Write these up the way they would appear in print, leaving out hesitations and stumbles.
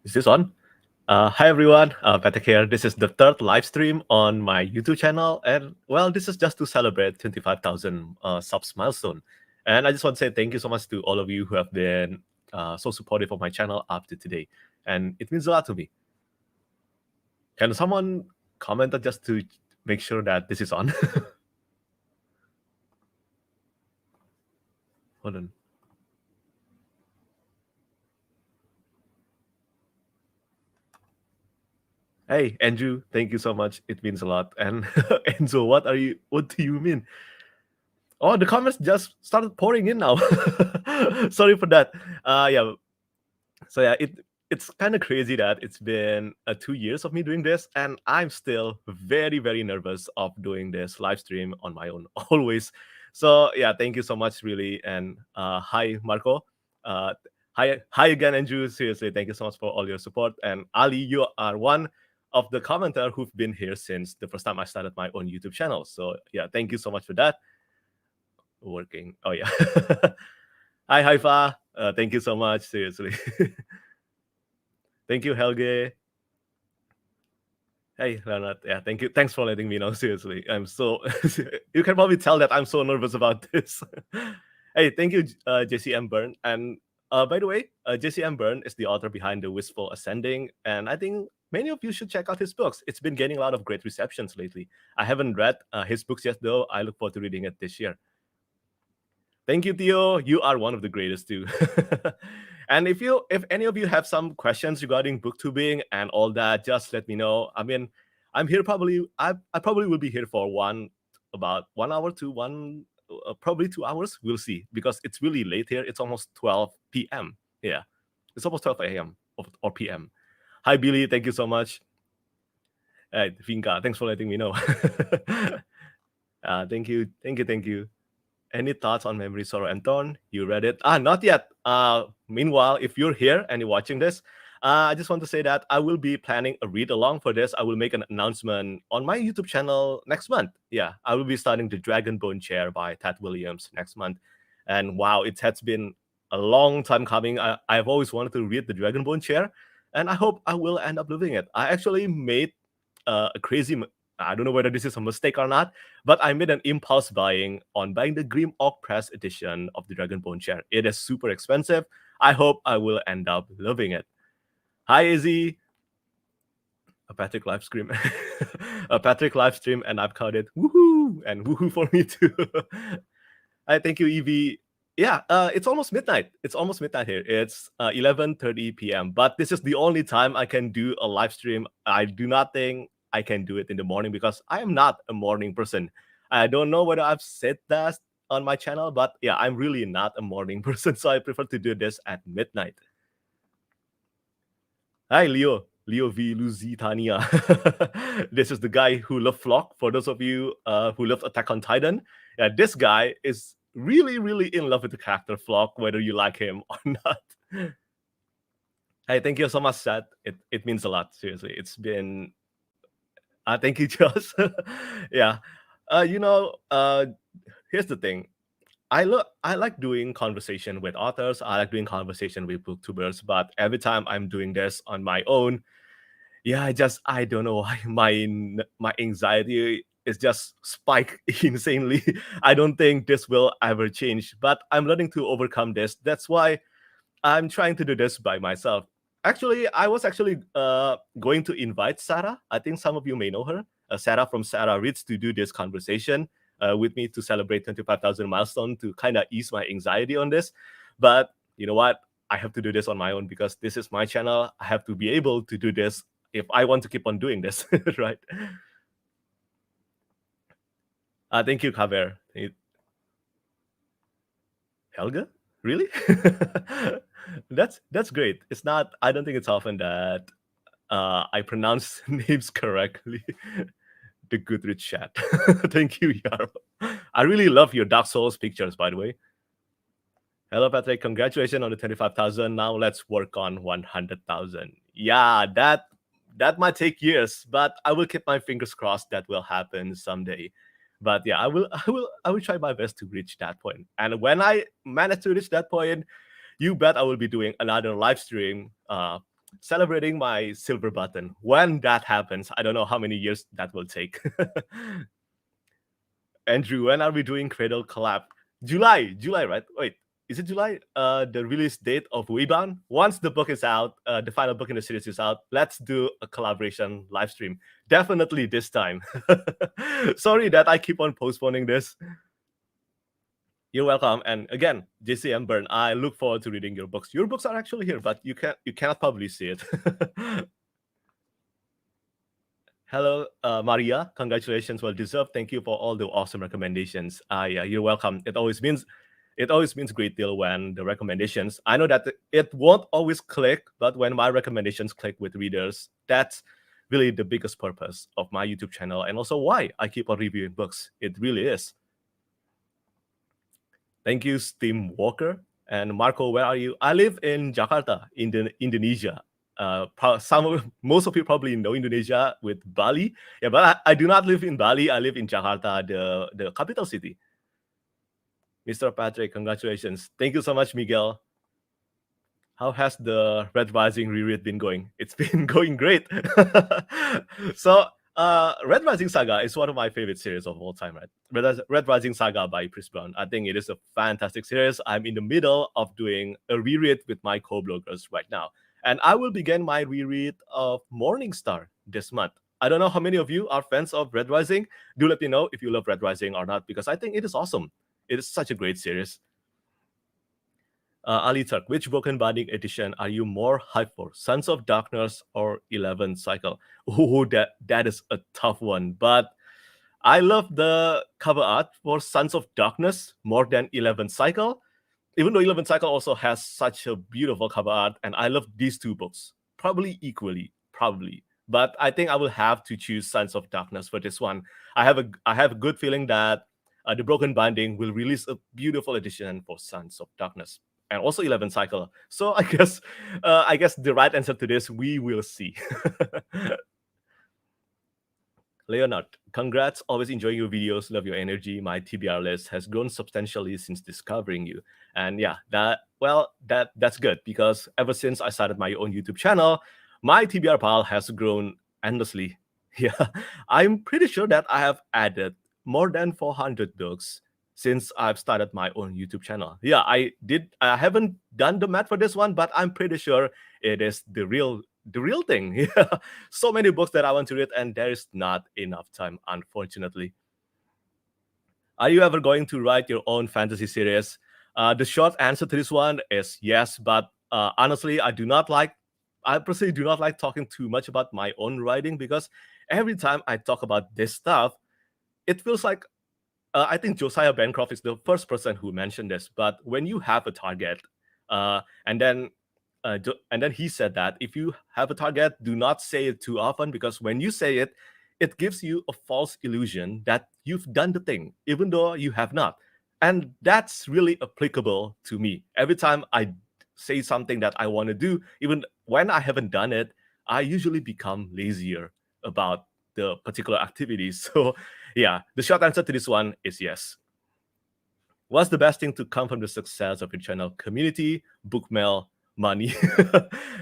Is this on? Hi everyone, Petrik here. This is the third live stream on my YouTube channel, and well, this is just to celebrate 25,000 subs milestone. And I just want to say thank you so much to all of you who have been so supportive of my channel up to today, and it means a lot to me. Can someone comment just to make sure that this is on? Hold on. Hey, Andrew, thank you so much. It means a lot. And Enzo, what do you mean? Oh, the comments just started pouring in now. Sorry for that. Yeah. So yeah, it's kind of crazy that it's been 2 years of me doing this, and I'm still very very nervous of doing this live stream on my own always. So yeah, thank you so much, really, and hi Marco. Uh, hi again, Andrew. Seriously, thank you so much for all your support. And Ali, you are one of the commenter who've been here since the first time I started my own YouTube channel. So yeah, thank you so much for that. Working. Oh yeah. Hi Haifa. Thank you so much. Seriously. Thank you, Helge. Hey, Leonard. Yeah, thank you. Thanks for letting me know. Seriously, I'm so. You can probably tell that I'm so nervous about this. Hey, thank you, Jesse M. Byrne. And by the way, Jesse M. Byrne is the author behind The Wistful Ascending, and I think many of you should check out his books. It's been getting a lot of great receptions lately. I haven't read his books yet, though. I look forward to reading it this year. Thank you, Theo. You are one of the greatest too. And if any of you have some questions regarding booktubing and all that, just let me know. I mean, I'm here probably. I probably will be here for about 1 hour to probably 2 hours. We'll see, because it's really late here. It's almost 12 p.m. Yeah, it's almost 12 a.m. or p.m. Hi, Billy. Thank you so much. Vinka, thanks for letting me know. Thank you, thank you, thank you. Any thoughts on Memory, Sorrow, and Thorn? You read it? Not yet. Meanwhile, if you're here and you're watching this, I just want to say that I will be planning a read along for this. I will make an announcement on my YouTube channel next month. Yeah, I will be starting The Dragonbone Chair by Ted Williams next month. And wow, it has been a long time coming. I've always wanted to read The Dragonbone Chair, and I hope I will end up loving it. I actually made a crazy. I don't know whether this is a mistake or not, but I made an impulse buying on buying the Grim Oak Press edition of the Dragonbone Chair. It is super expensive. I hope I will end up loving it. Hi, Izzy. A Petrik live stream. A Petrik live stream, and I've caught it. Woohoo! And woohoo for me too. I thank you, Evie. Yeah, it's almost midnight. It's almost midnight here. It's 11:30 p.m. But this is the only time I can do a live stream. I do not think I can do it in the morning because I am not a morning person. I don't know whether I've said that on my channel, but yeah, I'm really not a morning person, so I prefer to do this at midnight. Hi, Leo V. Lusitania. This is the guy who loved Flock. For those of you who love Attack on Titan, yeah, this guy is really, really in love with the character Flock, whether you like him or not. Hey, thank you so much, Seth. It means a lot. Seriously, it's been. Thank you, Josh. Yeah, here's the thing. I like doing conversation with authors. I like doing conversation with booktubers. But every time I'm doing this on my own, yeah, I don't know why my anxiety is just spike insanely. I don't think this will ever change, but I'm learning to overcome this. That's why I'm trying to do this by myself. Actually, I was actually going to invite Sarah. I think some of you may know her. Sarah from Sarah Reads, to do this conversation with me to celebrate 25,000 milestone, to kind of ease my anxiety on this. But you know what? I have to do this on my own because this is my channel. I have to be able to do this if I want to keep on doing this, right? Thank you, Kaver. Helga? Really? That's great. It's not. I don't think it's often that I pronounce names correctly. The Goodreads chat. Thank you, Yarrow. I really love your Dark Souls pictures, by the way. Hello, Patrick. Congratulations on the 25,000. Now let's work on 100,000. Yeah, that might take years, but I will keep my fingers crossed that will happen someday. But yeah, I will try my best to reach that point. And when I manage to reach that point, you bet I will be doing another live stream celebrating my silver button. When that happens, I don't know how many years that will take. Andrew, when are we doing Cradle collab? July, right? Wait, is it July? The release date of Webound. Once the book is out, the final book in the series is out, let's do a collaboration live stream. Definitely this time. Sorry that I keep on postponing this. You're welcome. And again, JC and Bern, I look forward to reading your books. Your books are actually here, but you cannot probably see it. Hello, Maria. Congratulations, well deserved. Thank you for all the awesome recommendations. Yeah, you're welcome. It always means a great deal when the recommendations. I know that it won't always click, but when my recommendations click with readers, that's really the biggest purpose of my YouTube channel, and also why I keep on reviewing books. It really is. Thank you, Steam Walker. And Marco, where are you? I live in Jakarta, Indonesia. Most of you probably know Indonesia with Bali. Yeah, but I do not live in Bali. I live in Jakarta, the capital city. Mr. Petrik, congratulations. Thank you so much, Miguel. How has the Red Rising reread been going? It's been going great. So, Red Rising Saga is one of my favorite series of all time, right? Red Rising Saga by Chris Brown. I think it is a fantastic series. I'm in the middle of doing a reread with my co-bloggers right now. And I will begin my reread of Morningstar this month. I don't know how many of you are fans of Red Rising. Do let me know if you love Red Rising or not, because I think it is awesome. It is such a great series. Ali Turk, which Broken Binding edition are you more hyped for? Sons of Darkness or 11th Cycle? Oh, that is a tough one. But I love the cover art for Sons of Darkness more than 11th Cycle. Even though 11th Cycle also has such a beautiful cover art, and I love these two books probably equally, probably. But I think I will have to choose Sons of Darkness for this one. I have a good feeling that the Broken Binding will release a beautiful edition for Sons of Darkness and also 11th Cycle. So I guess the right answer to this, we will see. Leonard, congrats. Always enjoying your videos. Love your energy. My TBR list has grown substantially since discovering you. And yeah, that's good, because ever since I started my own YouTube channel, my TBR pile has grown endlessly. Yeah, I'm pretty sure that I have added more than 400 books since I've started my own YouTube channel. Yeah, I haven't done the math for this one, but I'm pretty sure it is the real thing. Yeah, so many books that I want to read, and there is not enough time, unfortunately. Are you ever going to write your own fantasy series? The short answer to this one is yes, but honestly, I personally do not like talking too much about my own writing, because every time I talk about this stuff, it feels like I think Josiah Bancroft is the first person who mentioned this. But when you have a target, and then he said that if you have a target, do not say it too often, because when you say it, it gives you a false illusion that you've done the thing, even though you have not. And that's really applicable to me. Every time I say something that I want to do, even when I haven't done it, I usually become lazier about the particular activities. So yeah, the short answer to this one is yes. What's the best thing to come from the success of your channel? Community, book mail, money.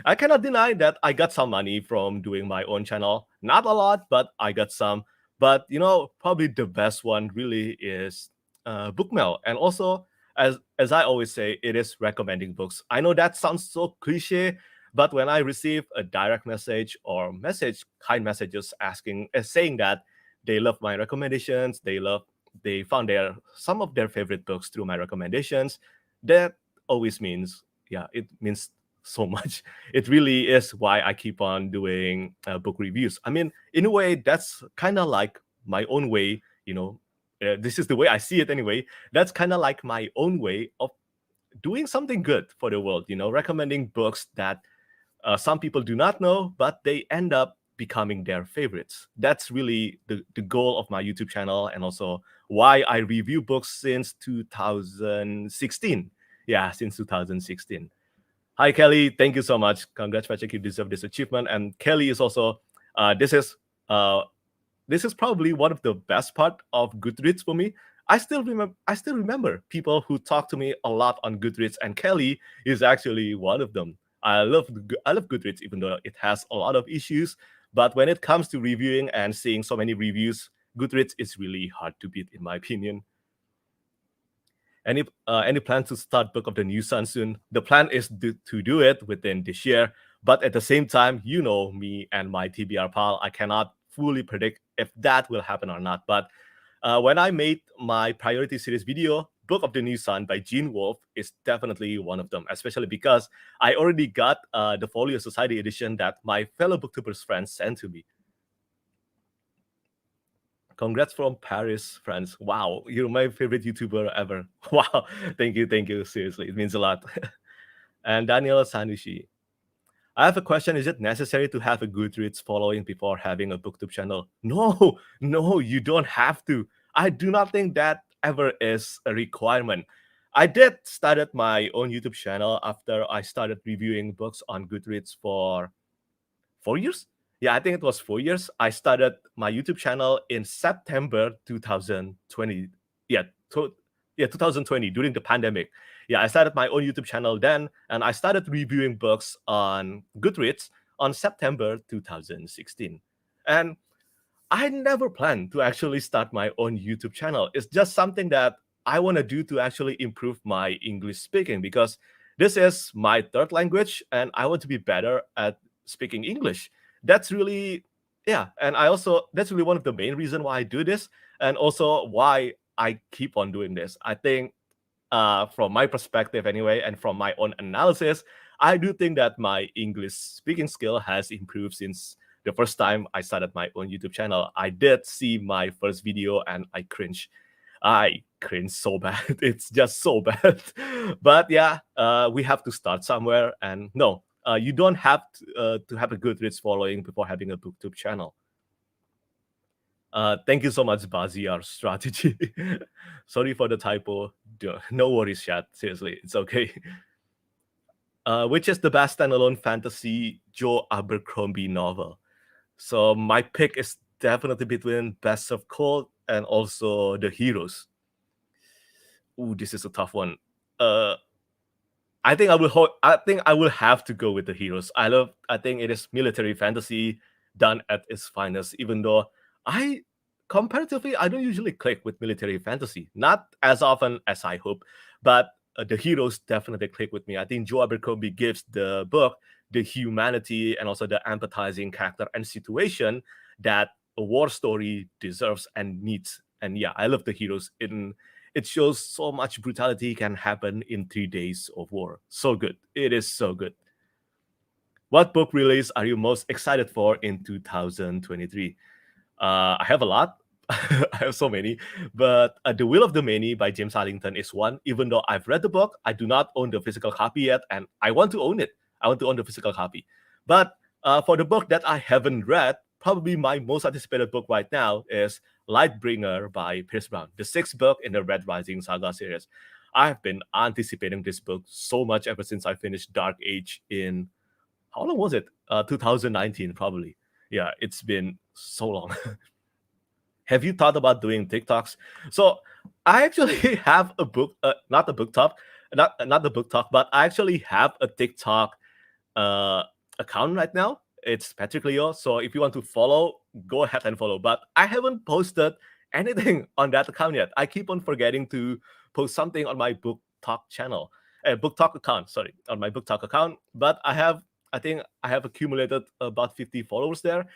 I cannot deny that I got some money from doing my own channel. Not a lot, but I got some. But probably the best one really is book mail. And also, as I always say, it is recommending books. I know that sounds so cliche, but when I receive a direct message or kind messages saying that they love my recommendations, they found some of their favorite books through my recommendations, that always means, yeah, it means so much. It really is why I keep on doing book reviews. I mean, in a way, that's kind of like my own way, this is the way I see it anyway. That's kind of like my own way of doing something good for the world, recommending books that some people do not know, but they end up becoming their favorites. That's really the goal of my YouTube channel, and also why I review books since 2016. Yeah, since 2016. Hi, Kelly. Thank you so much. Congrats, Patrick. You deserve this achievement. And Kelly is also, this is probably one of the best part of Goodreads for me. I still remember people who talk to me a lot on Goodreads, and Kelly is actually one of them. I love Goodreads, even though it has a lot of issues. But when it comes to reviewing and seeing so many reviews, Goodreads is really hard to beat, in my opinion. Any plan to start Book of the New Sun soon? The plan is to do it within this year, but at the same time, you know me and my TBR pal, I cannot fully predict if that will happen or not. But when I made my priority series video, Book of the New Sun by Gene Wolfe is definitely one of them, especially because I already got the Folio Society edition that my fellow booktubers friends sent to me. Congrats from Paris, France. Wow, you're my favorite YouTuber ever. Wow, thank you, thank you. Seriously, it means a lot. And Daniel Sanushi. I have a question. Is it necessary to have a Goodreads following before having a Booktube channel? No, no, you don't have to. I do not think that ever is a requirement. I did started my own YouTube channel after I started reviewing books on Goodreads for 4 years. Yeah, I think it was 4 years. I started my YouTube channel in September 2020. Yeah, 2020 during the pandemic. Yeah, I started my own YouTube channel then, and I started reviewing books on Goodreads on September 2016. And I never planned to actually start my own YouTube channel. It's just something that I want to do to actually improve my English speaking, because this is my third language and I want to be better at speaking English. That's really, yeah. And that's really one of the main reasons why I do this, and also why I keep on doing this. I think from my perspective anyway, and from my own analysis, I do think that my English speaking skill has improved since the first time I started my own YouTube channel. I did see my first video and I cringe. I cringe so bad. It's just so bad. But yeah, we have to start somewhere. And no, you don't have to have a Goodreads following before having a Booktube channel. Thank you so much, Baziar Strategy. Sorry for the typo. No worries, chat. Seriously, it's okay. Which is the best standalone fantasy Joe Abercrombie novel? So my pick is definitely between Best of Cold and also The Heroes. Ooh, this is a tough one. I think I will have to go with The Heroes. I think it is military fantasy done at its finest, even though comparatively I don't usually click with military fantasy. Not as often as I hope, but The Heroes definitely click with me. I think Joe Abercrombie gives the book the humanity and also the empathizing character and situation that a war story deserves and needs. And yeah, I love The Heroes. It shows so much brutality can happen in 3 days of war. So good. It is so good. What book release are you most excited for in 2023? I have a lot. I have so many, but The Will of the Many by James Arlington is one. Even though I've read the book, I do not own the physical copy yet, and I want to own it. I want to own the physical copy. But for the book that I haven't read, probably my most anticipated book right now is Lightbringer by Pierce Brown, the 6th book in the Red Rising saga series. I've been anticipating this book so much ever since I finished Dark Age in, how long was it? 2019, probably. Yeah, it's been so long. Have you thought about doing TikToks? So I actually have a book, not a book talk, not the book talk, but I actually have a TikTok account right now. It's Petrik Leo. So if you want to follow, go ahead and follow. But I haven't posted anything on that account yet. I keep on forgetting to post something on my book talk channel, book talk account. Sorry, on my book talk account. But I think I have accumulated about 50 followers there.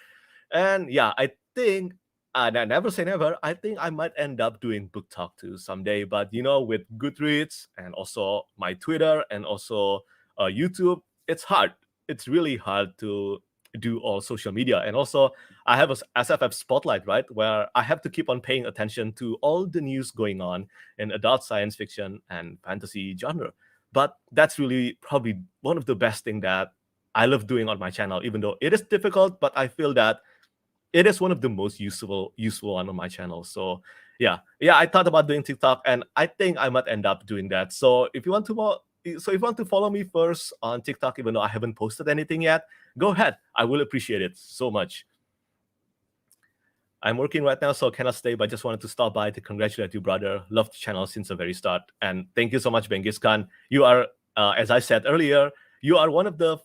And yeah, I think, and I never say never, I think I might end up doing book talk too someday. But with Goodreads and also my Twitter and also YouTube, it's hard. It's really hard to do all social media. And also, I have a SFF spotlight, right, where I have to keep on paying attention to all the news going on in adult science fiction and fantasy genre. But that's really probably one of the best things that I love doing on my channel, even though it is difficult, but I feel that it is one of the most useful one on my channel. So yeah, I thought about doing TikTok, and I think I might end up doing that. So if you want to follow me first on TikTok, even though I haven't posted anything yet, go ahead. I will appreciate it so much. I'm working right now, so cannot stay, but just wanted to stop by to congratulate you, brother. Love the channel since the very start. And thank you so much, Benghis Khan. You are, as I said earlier, You are one of the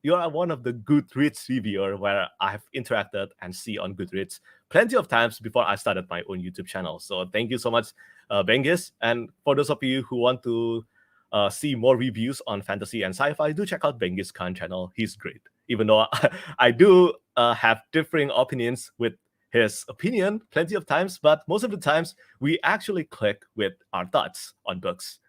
you are one of the Goodreads reviewer where I've interacted and see on Goodreads plenty of times before I started my own YouTube channel. So thank you so much, Bengis. And for those of you who want to see more reviews on fantasy and sci-fi, do check out Bengis Khan channel. He's great. Even though I do have differing opinions with his opinion plenty of times, but most of the times we actually click with our thoughts on books.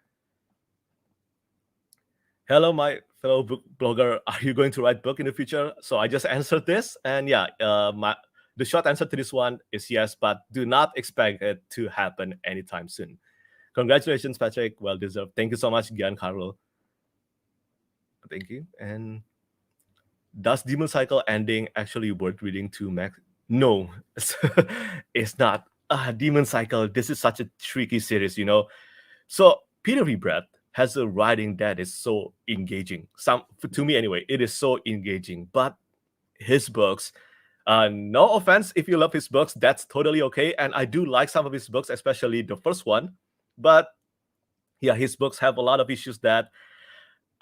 Hello, my fellow book blogger. Are you going to write book in the future? So I just answered this, and yeah, the short answer to this one is yes, but do not expect it to happen anytime soon. Congratulations, Petrik. Well deserved. Thank you so much, Giancarlo. Thank you. And does Demon Cycle ending actually worth reading to Max? No, it's not. Demon Cycle. This is such a tricky series, you know. So Peter Rebreath has a writing that is so engaging. To me anyway, it is so engaging. But his books, no offense if you love his books, that's totally okay. And I do like some of his books, especially the first one. But yeah, his books have a lot of issues that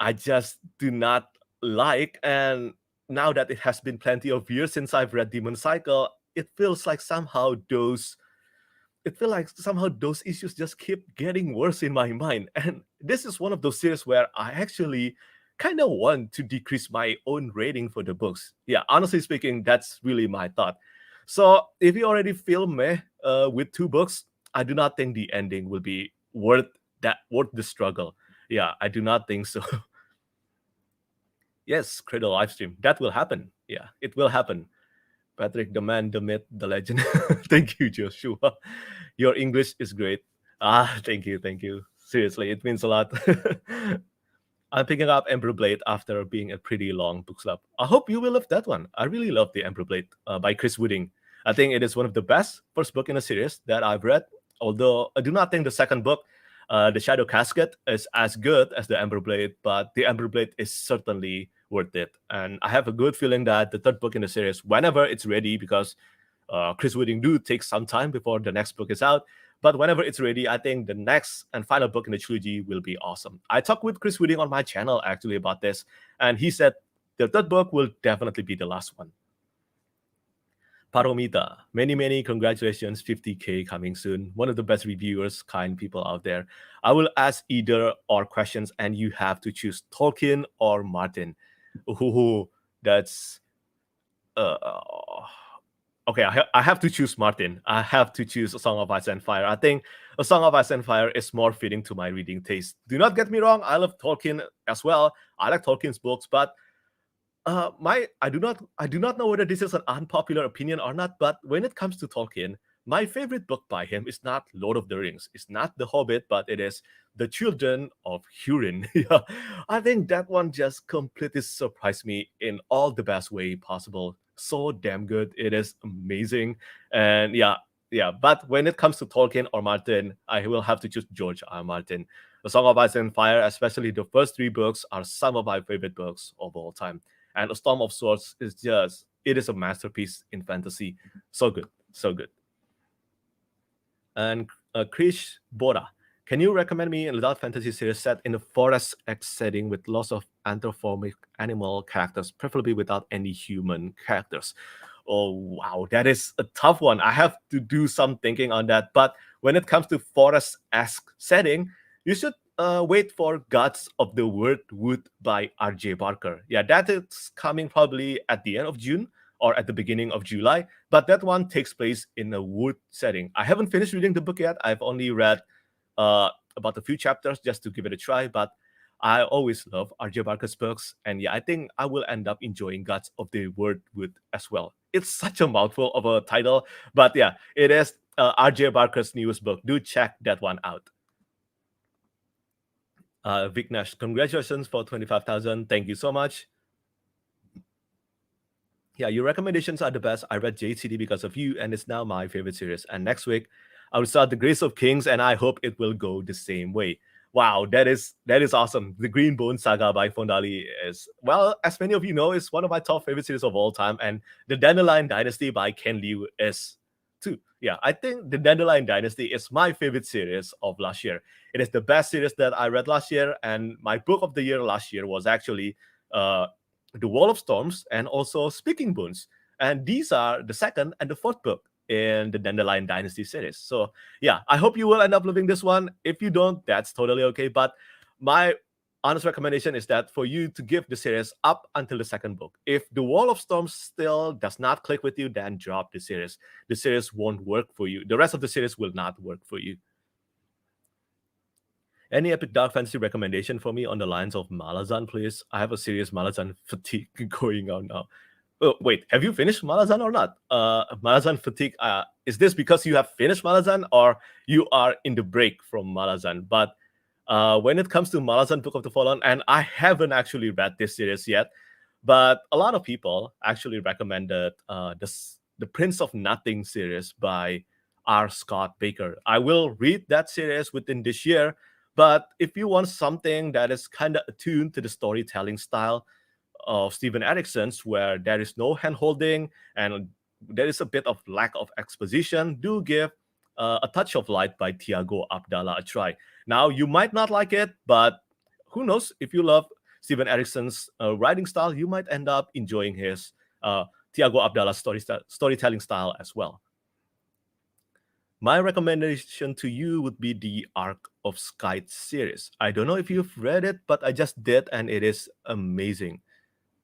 I just do not like. And now that it has been plenty of years since I've read Demon Cycle, it feels like somehow those issues just keep getting worse in my mind. And this is one of those series where I actually kind of want to decrease my own rating for the books. Yeah, honestly speaking, that's really my thought. So if you already feel meh with 2 books, I do not think the ending will be worth the struggle. Yeah, I do not think so. Yes, Cradle Livestream. That will happen. Yeah, it will happen. Petrik, the man, the myth, the legend. Thank you, Joshua. Your English is great. Thank you. Seriously, it means a lot. I'm picking up Ember Blade after being a pretty long book club. I hope you will love that one. I really love the Ember Blade by Chris Wooding. I think it is one of the best first book in a series that I've read. Although I do not think the second book, The Shadow Casket, is as good as the Ember Blade, but the Ember Blade is certainly worth it. And I have a good feeling that the third book in the series, whenever it's ready, because Chris Wooding do take some time before the next book is out, but whenever it's ready, I think the next and final book in the trilogy will be awesome. I talked with Chris Wooding on my channel actually about this, and he said the third book will definitely be the last one. Paromita, many congratulations, 50K coming soon. One of the best reviewers, kind people out there. I will ask either or questions, and you have to choose Tolkien or Martin. Ooh, that's okay. I have to choose Martin. I have to choose A Song of Ice and Fire. I think A Song of Ice and Fire is more fitting to my reading taste. Do not get me wrong. I love Tolkien as well. I like Tolkien's books, but I do not know whether this is an unpopular opinion or not, but when it comes to Tolkien, my favorite book by him is not Lord of the Rings. It's not The Hobbit, but it is The Children of Hurin. Yeah, I think that one just completely surprised me in all the best way possible. So damn good. It is amazing. And yeah. But when it comes to Tolkien or Martin, I will have to choose George R. Martin. The Song of Ice and Fire, especially the first 3 books, are some of my favorite books of all time. And A Storm of Swords it is a masterpiece in fantasy. So good. And Krish Bora, can you recommend me an adult fantasy series set in a forest-esque setting with lots of anthropomorphic animal characters, preferably without any human characters? Oh, wow, that is a tough one. I have to do some thinking on that. But when it comes to forest-esque setting, you should wait for Gods of the Wood by R.J. Barker. Yeah, that is coming probably at the end of June or at the beginning of July. But that one takes place in a wood setting. I haven't finished reading the book yet. I've only read about a few chapters just to give it a try. But I always love R.J. Barker's books. And yeah, I think I will end up enjoying Gods of the Wood as well. It's such a mouthful of a title. But yeah, it is R.J. Barker's newest book. Do check that one out. Vignesh, congratulations for 25,000. Thank you so much. Yeah, your recommendations are the best. I read JCD because of you, and it's now my favorite series. And next week, I will start The Grace of Kings, and I hope it will go the same way. Wow, that is awesome. The Green Bone Saga by Fondali is, well, as many of you know, is one of my top favorite series of all time. And The Dandelion Dynasty by Ken Liu is 2. Yeah, I think the Dandelion Dynasty is my favorite series of last year. It is the best series that I read last year, and my book of the year last year was actually uh, The Wall of Storms and also Speaking Bones. And these are the second and the fourth book in the Dandelion Dynasty series. So yeah, I hope you will end up loving this one. If you don't, that's totally okay. But my honest recommendation is that for you to give the series up until the second book. If the Wall of Storms still does not click with you, then drop the series. The series won't work for you. The rest of the series will not work for you. Any epic dark fantasy recommendation for me on the lines of Malazan, please? I have a serious Malazan fatigue going on now. Oh, wait, have you finished Malazan or not? Malazan fatigue, is this because you have finished Malazan or you are in the break from Malazan? But when it comes to Malazan Book of the Fallen, and I haven't actually read this series yet, but a lot of people actually recommended the Prince of Nothing series by R. Scott Baker. I will read that series within this year, but if you want something that is kind of attuned to the storytelling style of Steven Erickson's, where there is no hand holding and there is a bit of lack of exposition, do give A Touch of Light by Tiago Abdallah a try. Now, you might not like it, but who knows? If you love Steven Erickson's writing style, you might end up enjoying his Tiago Abdallah storytelling style as well. My recommendation to you would be the Arc of Skyte series. I don't know if you've read it, but I just did, and it is amazing.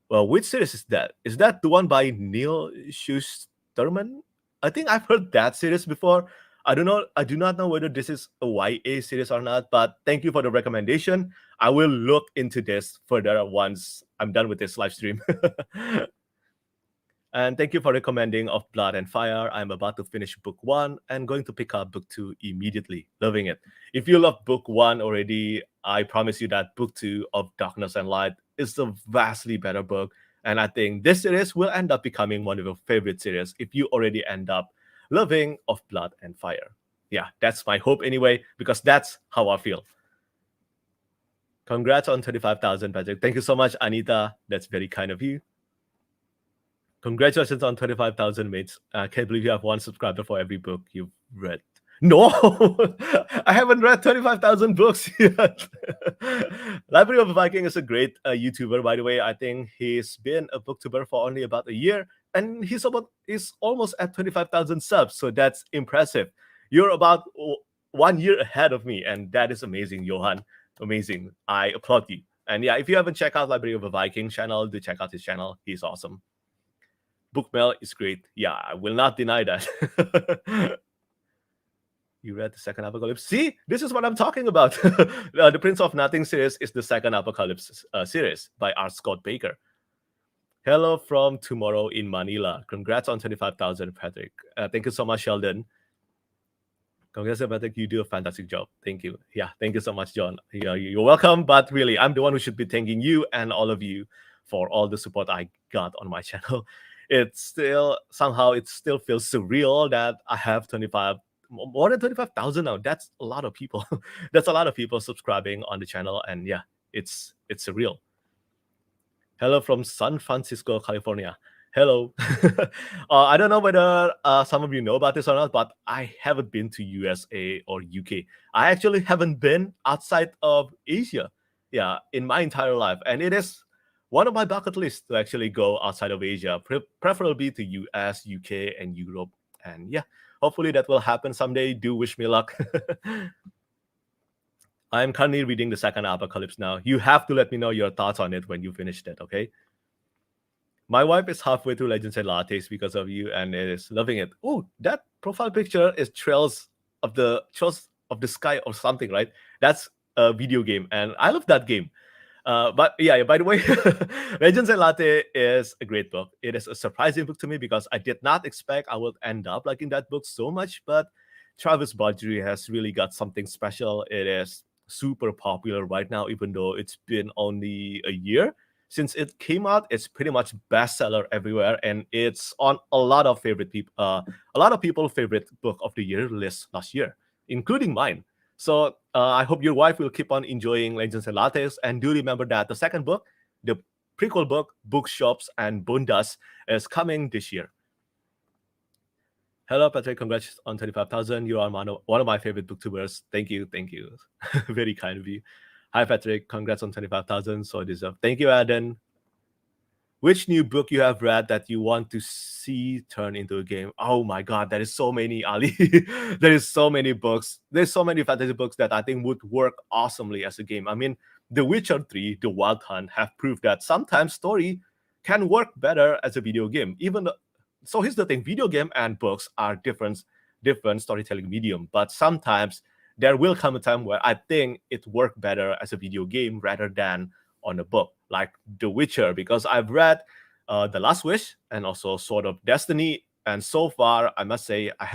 Well, which series is that? Is that the one by Neil Schusterman? I think I've heard that series before. I don't know. I do not know whether this is a YA series or not, but thank you for the recommendation. I will look into this further once I'm done with this live stream. And thank you for recommending Of Blood and Fire. I'm about to finish book 1 and going to pick up book 2 immediately. Loving it. If you love book 1 already, I promise you that book 2 of Darkness and Light is a vastly better book. And I think this series will end up becoming one of your favorite series if you already end up loving Of Blood and Fire. Yeah, that's my hope anyway, because that's how I feel. Congrats on 25,000, Petrik. Thank you so much, Anita. That's very kind of you. Congratulations on 25,000 mates. I can't believe you have one subscriber for every book you've read. No, I haven't read 25,000 books yet. Library of a Viking is a great YouTuber, by the way. I think he's been a booktuber for only about a year, and he's almost at 25,000 subs. So that's impressive. You're about 1 year ahead of me, and that is amazing, Johan. Amazing. I applaud you. And yeah, if you haven't checked out Library of a Viking channel, do check out his channel. He's awesome. Bookmail is great. Yeah, I will not deny that. You read the second Apocalypse? See, this is what I'm talking about. The Prince of Nothing series is the second Apocalypse series by R. Scott Baker. Hello from tomorrow in Manila. Congrats on 25,000, Petrik. Thank you so much, Sheldon. Congrats, Petrik. You do a fantastic job. Thank you. Yeah, thank you so much, John. You're welcome. But really, I'm the one who should be thanking you and all of you for all the support I got on my channel. It still feels surreal that I have more than 25,000 now. That's a lot of people. That's a lot of people subscribing on the channel, and yeah, it's surreal. Hello from San Francisco, California. Hello. I don't know whether some of you know about this or not, but I haven't been to USA or UK. I actually haven't been outside of Asia, yeah, in my entire life, and it is one of my bucket lists to actually go outside of Asia, preferably to US, UK, and Europe. And yeah, hopefully that will happen someday. Do wish me luck. I'm currently reading the second Apocalypse now. You have to let me know your thoughts on it when you finish it, okay? My wife is halfway through Legends and Lattes because of you and is loving it. Oh, that profile picture is Trails of the Sky or something, right? That's a video game, and I love that game. But yeah, by the way, Legends and Latte is a great book. It is a surprising book to me because I did not expect I would end up liking that book so much. But Travis Badgery has really got something special. It is super popular right now, even though it's been only a year since it came out. It's pretty much bestseller everywhere, and it's on a lot of people's favorite book of the year list last year, including mine. So I hope your wife will keep on enjoying Legends and Lattes. And do remember that the second book, the prequel book, Bookshops and Bone Dust, is coming this year. Hello, Patrick. Congrats on 25,000. You are one of my favorite booktubers. Thank you. Thank you. Very kind of you. Hi, Patrick. Congrats on 25,000. So deserved. Thank you, Aden. Which new book you have read that you want to see turn into a game? Oh my god, there is so many, Ali. There is so many books. There's so many fantasy books that I think would work awesomely as a game. I mean, The Witcher 3, The Wild Hunt have proved that sometimes story can work better as a video game. So here's the thing, video game and books are different storytelling medium, but sometimes there will come a time where I think it worked better as a video game rather than on a book, like The Witcher, because I've read The Last Wish and also Sword of Destiny, and so far, I must say, I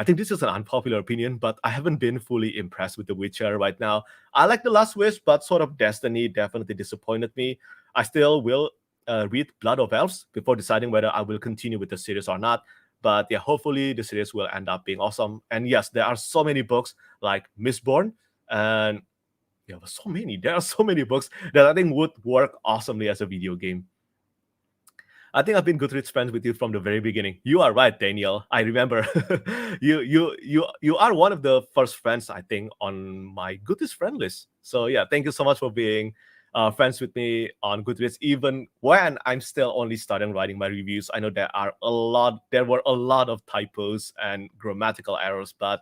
think this is an unpopular opinion, but I haven't been fully impressed with The Witcher right now. I like The Last Wish, but Sword of Destiny definitely disappointed me. I still will read Blood of Elves before deciding whether I will continue with the series or not. But yeah, hopefully the series will end up being awesome. And yes, there are so many books like Mistborn and yeah, so many. There are so many books that I think would work awesomely as a video game. I think I've been Goodreads friends with you from the very beginning. You are right, Daniel. I remember you are one of the first friends I think on my Goodreads friend list. So yeah, thank you so much for being friends with me on Goodreads. Even when I'm still only starting writing my reviews, I know there were a lot of typos and grammatical errors, but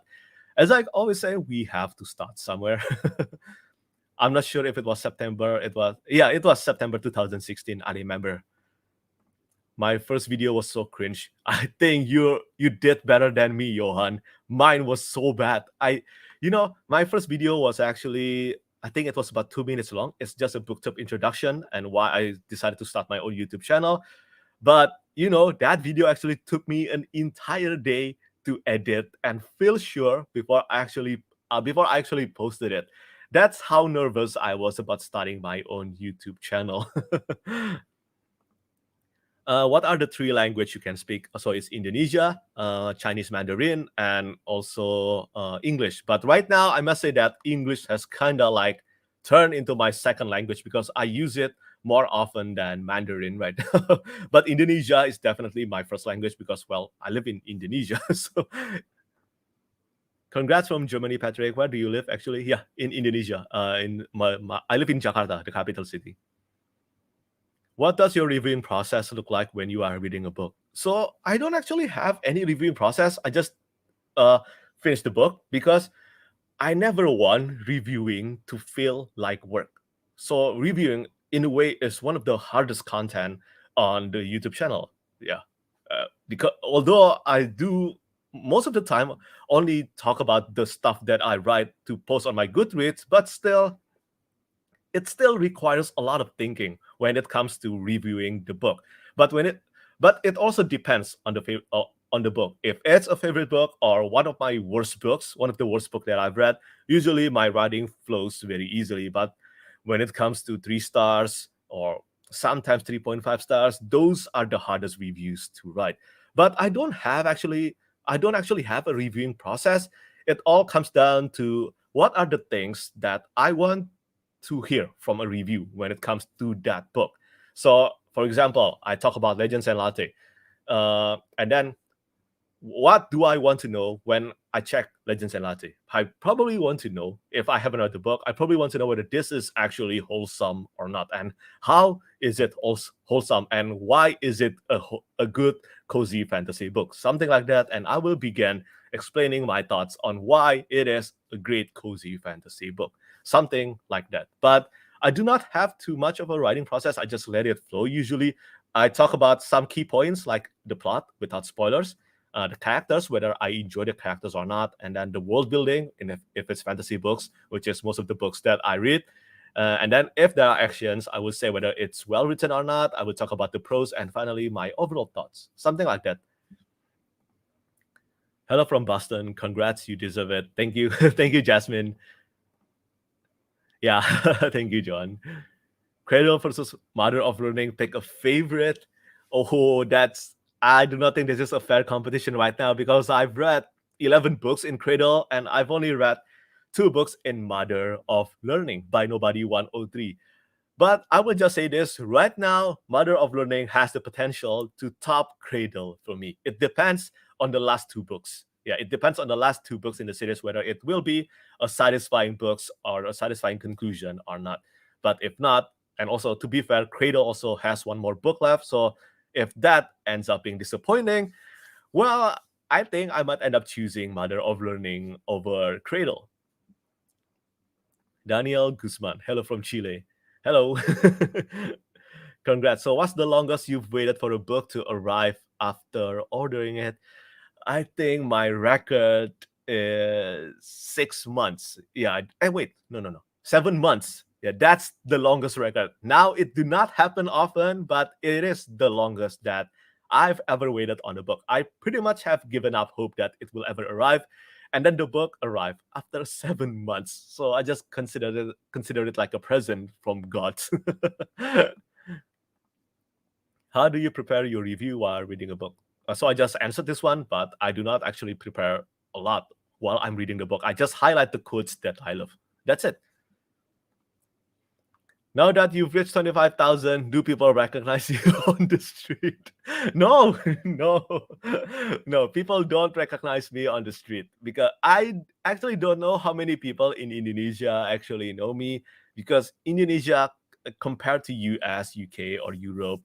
as I always say, we have to start somewhere. I'm not sure if it was September. It was September 2016. I remember. My first video was so cringe. I think you did better than me, Johan. Mine was so bad. My first video was actually, I think it was about 2 minutes long. It's just a Booktube introduction and why I decided to start my own YouTube channel. But that video actually took me an entire day to edit and feel sure before I actually posted it. That's how nervous I was about starting my own YouTube channel. What are the three languages you can speak? So it's Indonesia, Chinese Mandarin, and also English. But right now, I must say that English has kind of like turned into my second language because I use it more often than Mandarin right now. But Indonesia is definitely my first language because, well, I live in Indonesia. So congrats from Germany, Patrick. Where do you live actually? Yeah, in Indonesia. I live in Jakarta, the capital city. What does your reviewing process look like when you are reading a book? So I don't actually have any reviewing process. I just finish the book because I never want reviewing to feel like work. So reviewing, in a way, is one of the hardest content on the YouTube channel. Yeah, because although I do most of the time only talk about the stuff that I write to post on my Goodreads, but still it still requires a lot of thinking when it comes to reviewing the book. But it also depends on the book. If it's a favorite book or one of my worst books, one of the worst book that I've read, usually my writing flows very easily. But when it comes to 3 stars or sometimes 3.5 stars, those are the hardest reviews to write. But I don't actually have a reviewing process. It all comes down to what are the things that I want to hear from a review when it comes to that book. So, for example, I talk about Legends and Latte, and then what do I want to know when I check Legends and Latte? I probably want to know, if I haven't read the book, I probably want to know whether this is actually wholesome or not, and how is it wholesome, and why is it a good cozy fantasy book, something like that. And I will begin explaining my thoughts on why it is a great cozy fantasy book, something like that. But I do not have too much of a writing process. I just let it flow. Usually, I talk about some key points like the plot without spoilers, the characters, whether I enjoy the characters or not, and then the world building, and if it's fantasy books, which is most of the books that I read. And then if there are actions, I would say whether it's well written or not. I would talk about the pros, and finally my overall thoughts, something like that. Hello from Boston. Congrats, you deserve it. Thank you. Thank you, Jasmine. Yeah, thank you, John. Cradle versus Mother of Learning. Pick a favorite. Oh, I do not think this is a fair competition right now because I've read 11 books in Cradle and I've only read 2 books in Mother of Learning by Nobody 103. But I would just say this right now, Mother of Learning has the potential to top Cradle for me. It depends on the last two books. Yeah, it depends on the last two books in the series whether it will be a satisfying books or a satisfying conclusion or not. But if not, and also to be fair, Cradle also has one more book left. So if that ends up being disappointing, well, I think I might end up choosing Mother of Learning over Cradle. Daniel Guzman, hello from Chile. Hello. Congrats. So, what's the longest you've waited for a book to arrive after ordering it? I think my record is 6 months. Yeah. Wait, no. 7 months. Yeah, that's the longest record. Now it do not happen often, but it is the longest that I've ever waited on a book. I pretty much have given up hope that it will ever arrive, and then the book arrived after 7 months. So I just considered it like a present from God. How do you prepare your review while reading a book? So I just answered this one, but I do not actually prepare a lot while I'm reading the book. I just highlight the quotes that I love. That's it. Now that you've reached 25,000, do people recognize you on the street? No, no, no. People don't recognize me on the street because I actually don't know how many people in Indonesia actually know me, because Indonesia, compared to US, UK, or Europe,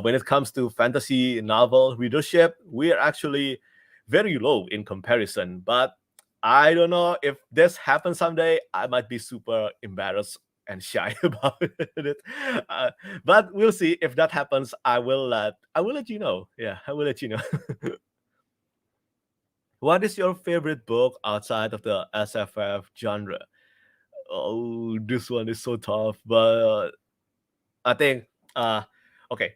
when it comes to fantasy novel readership, we are actually very low in comparison. But I don't know if this happens someday. I might be super embarrassed and shy about it. But we'll see if that happens. I will let you know. Yeah, I will let you know. What is your favorite book outside of the SFF genre? Oh, this one is so tough, but I think okay.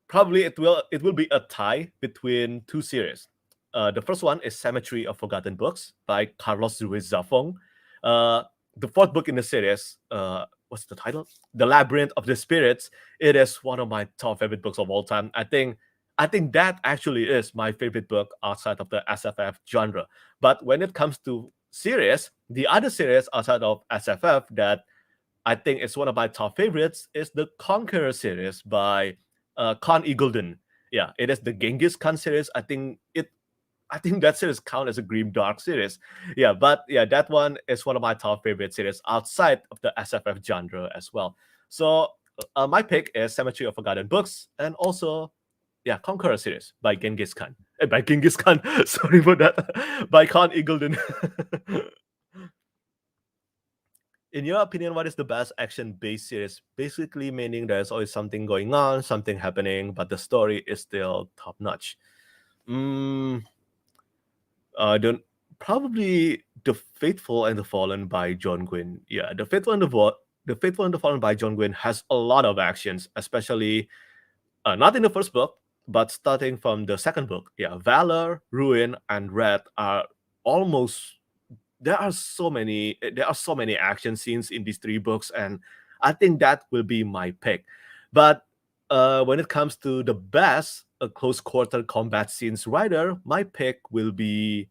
Probably it will be a tie between two series. The first one is Cemetery of Forgotten Books by Carlos Ruiz Zafón. Uh, the fourth book in the series, what's the title? The Labyrinth of the Spirits. It is one of my top favorite books of all time. I think that actually is my favorite book outside of the SFF genre. But when it comes to series, the other series outside of SFF that I think is one of my top favorites is the Conqueror series by Khan Eagledon. Yeah, it is the Genghis Khan series. I think that series count as a grim dark series. Yeah, but yeah, that one is one of my top favorite series outside of the SFF genre as well. So my pick is Cemetery of Forgotten Books, and also yeah, Conqueror series by Genghis Khan. By Genghis Khan, sorry for that. By Khan Eagledon. In your opinion, what is the best action-based series? Basically, meaning there's always something going on, something happening, but the story is still top-notch. Mm, don't probably The Faithful and the Fallen by John Gwynne. Yeah, The Faithful and the Fallen by John Gwynne has a lot of actions, especially not in the first book, but starting from the second book. Yeah, Valor, Ruin, and Red are almost there are so many action scenes in these three books, and I think that will be my pick. But when it comes to the best close quarter combat scenes writer, my pick will be,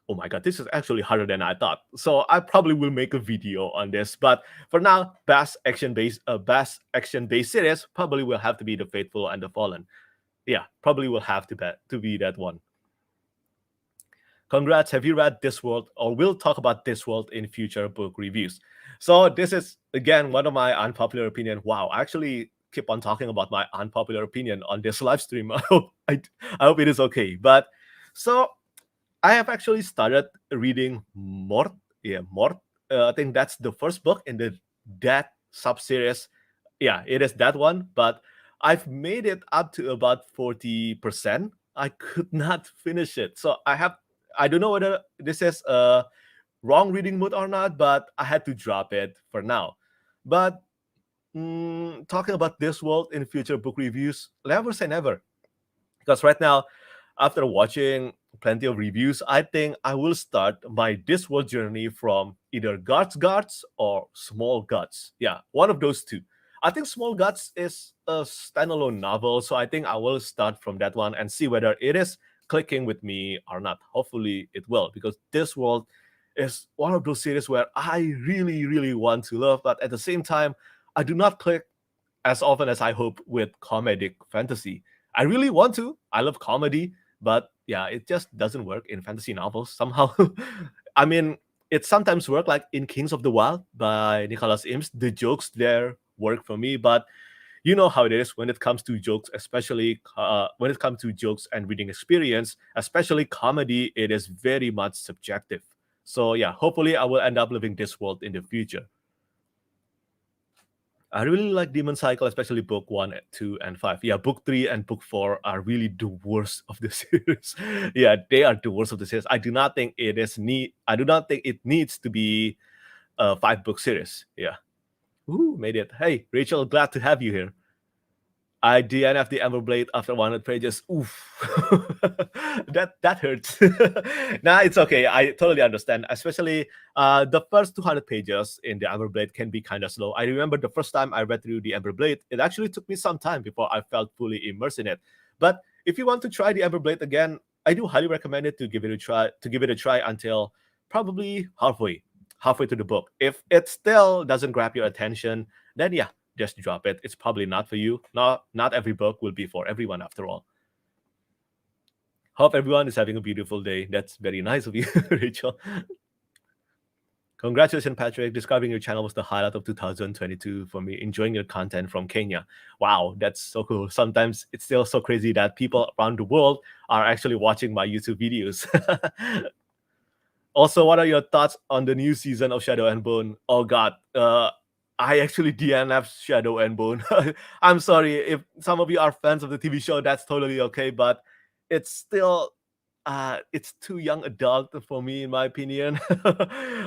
oh my god, this is actually harder than I thought. So I probably will make a video on this. But for now, best action based series probably will have to be The Faithful and the Fallen. Yeah, probably will have to be that one. Congrats. Have you read This World, or will talk about This World in future book reviews? So this is again one of my unpopular opinion. Wow, I actually keep on talking about my unpopular opinion on this live stream. I hope it is okay. But so I have actually started reading Mort. Yeah, Mort. I think that's the first book in the Death sub-series. Yeah, it is that one. But I've made it up to about 40%. I could not finish it. So I don't know whether this is a wrong reading mood or not, but I had to drop it for now. But talking about This World in future book reviews, never say never. Because right now, after watching plenty of reviews, I think I will start my This World journey from either Guards or Small Guts. Yeah, one of those two. I think Small Guts is a standalone novel, so I think I will start from that one and see whether it is clicking with me or not. Hopefully it will, because This World is one of those series where I really, really want to love, but at the same time, I do not click as often as I hope with comedic fantasy. I really want to. I love comedy, but yeah, it just doesn't work in fantasy novels somehow. I mean, it sometimes work like in Kings of the Wild by Nicholas Eames. The jokes there work for me, but you know how it is when it comes to jokes, especially when it comes to jokes and reading experience, especially comedy. It is very much subjective. So yeah, hopefully I will end up living this world in the future. I really like Demon Cycle, especially book 1, 2, and 5. Yeah, book 3 and book 4 are really the worst of the series. Yeah, they are the worst of the series. I do not think it is need. I do not think it needs to be a 5 book series. Yeah. Ooh, made it. Hey, Rachel, glad to have you here. I DNF the Everblade after 100 pages. Oof, that hurts. Nah, it's okay. I totally understand. Especially the first 200 pages in the Everblade can be kind of slow. I remember the first time I read through the Everblade, it actually took me some time before I felt fully immersed in it. But if you want to try the Everblade again, I do highly recommend it to give it a try. To give it a try until probably halfway to the book. If it still doesn't grab your attention, then yeah, just drop it. It's probably not for you. Not every book will be for everyone after all. Hope everyone is having a beautiful day. That's very nice of you, Rachel. Congratulations, Patrick. Discovering your channel was the highlight of 2022 for me. Enjoying your content from Kenya. Wow, that's so cool. Sometimes it's still so crazy that people around the world are actually watching my YouTube videos. Also, what are your thoughts on the new season of Shadow and Bone? Oh God, I actually DNF Shadow and Bone. I'm sorry if some of you are fans of the TV show. That's totally okay, but it's still, it's too young adult for me, in my opinion.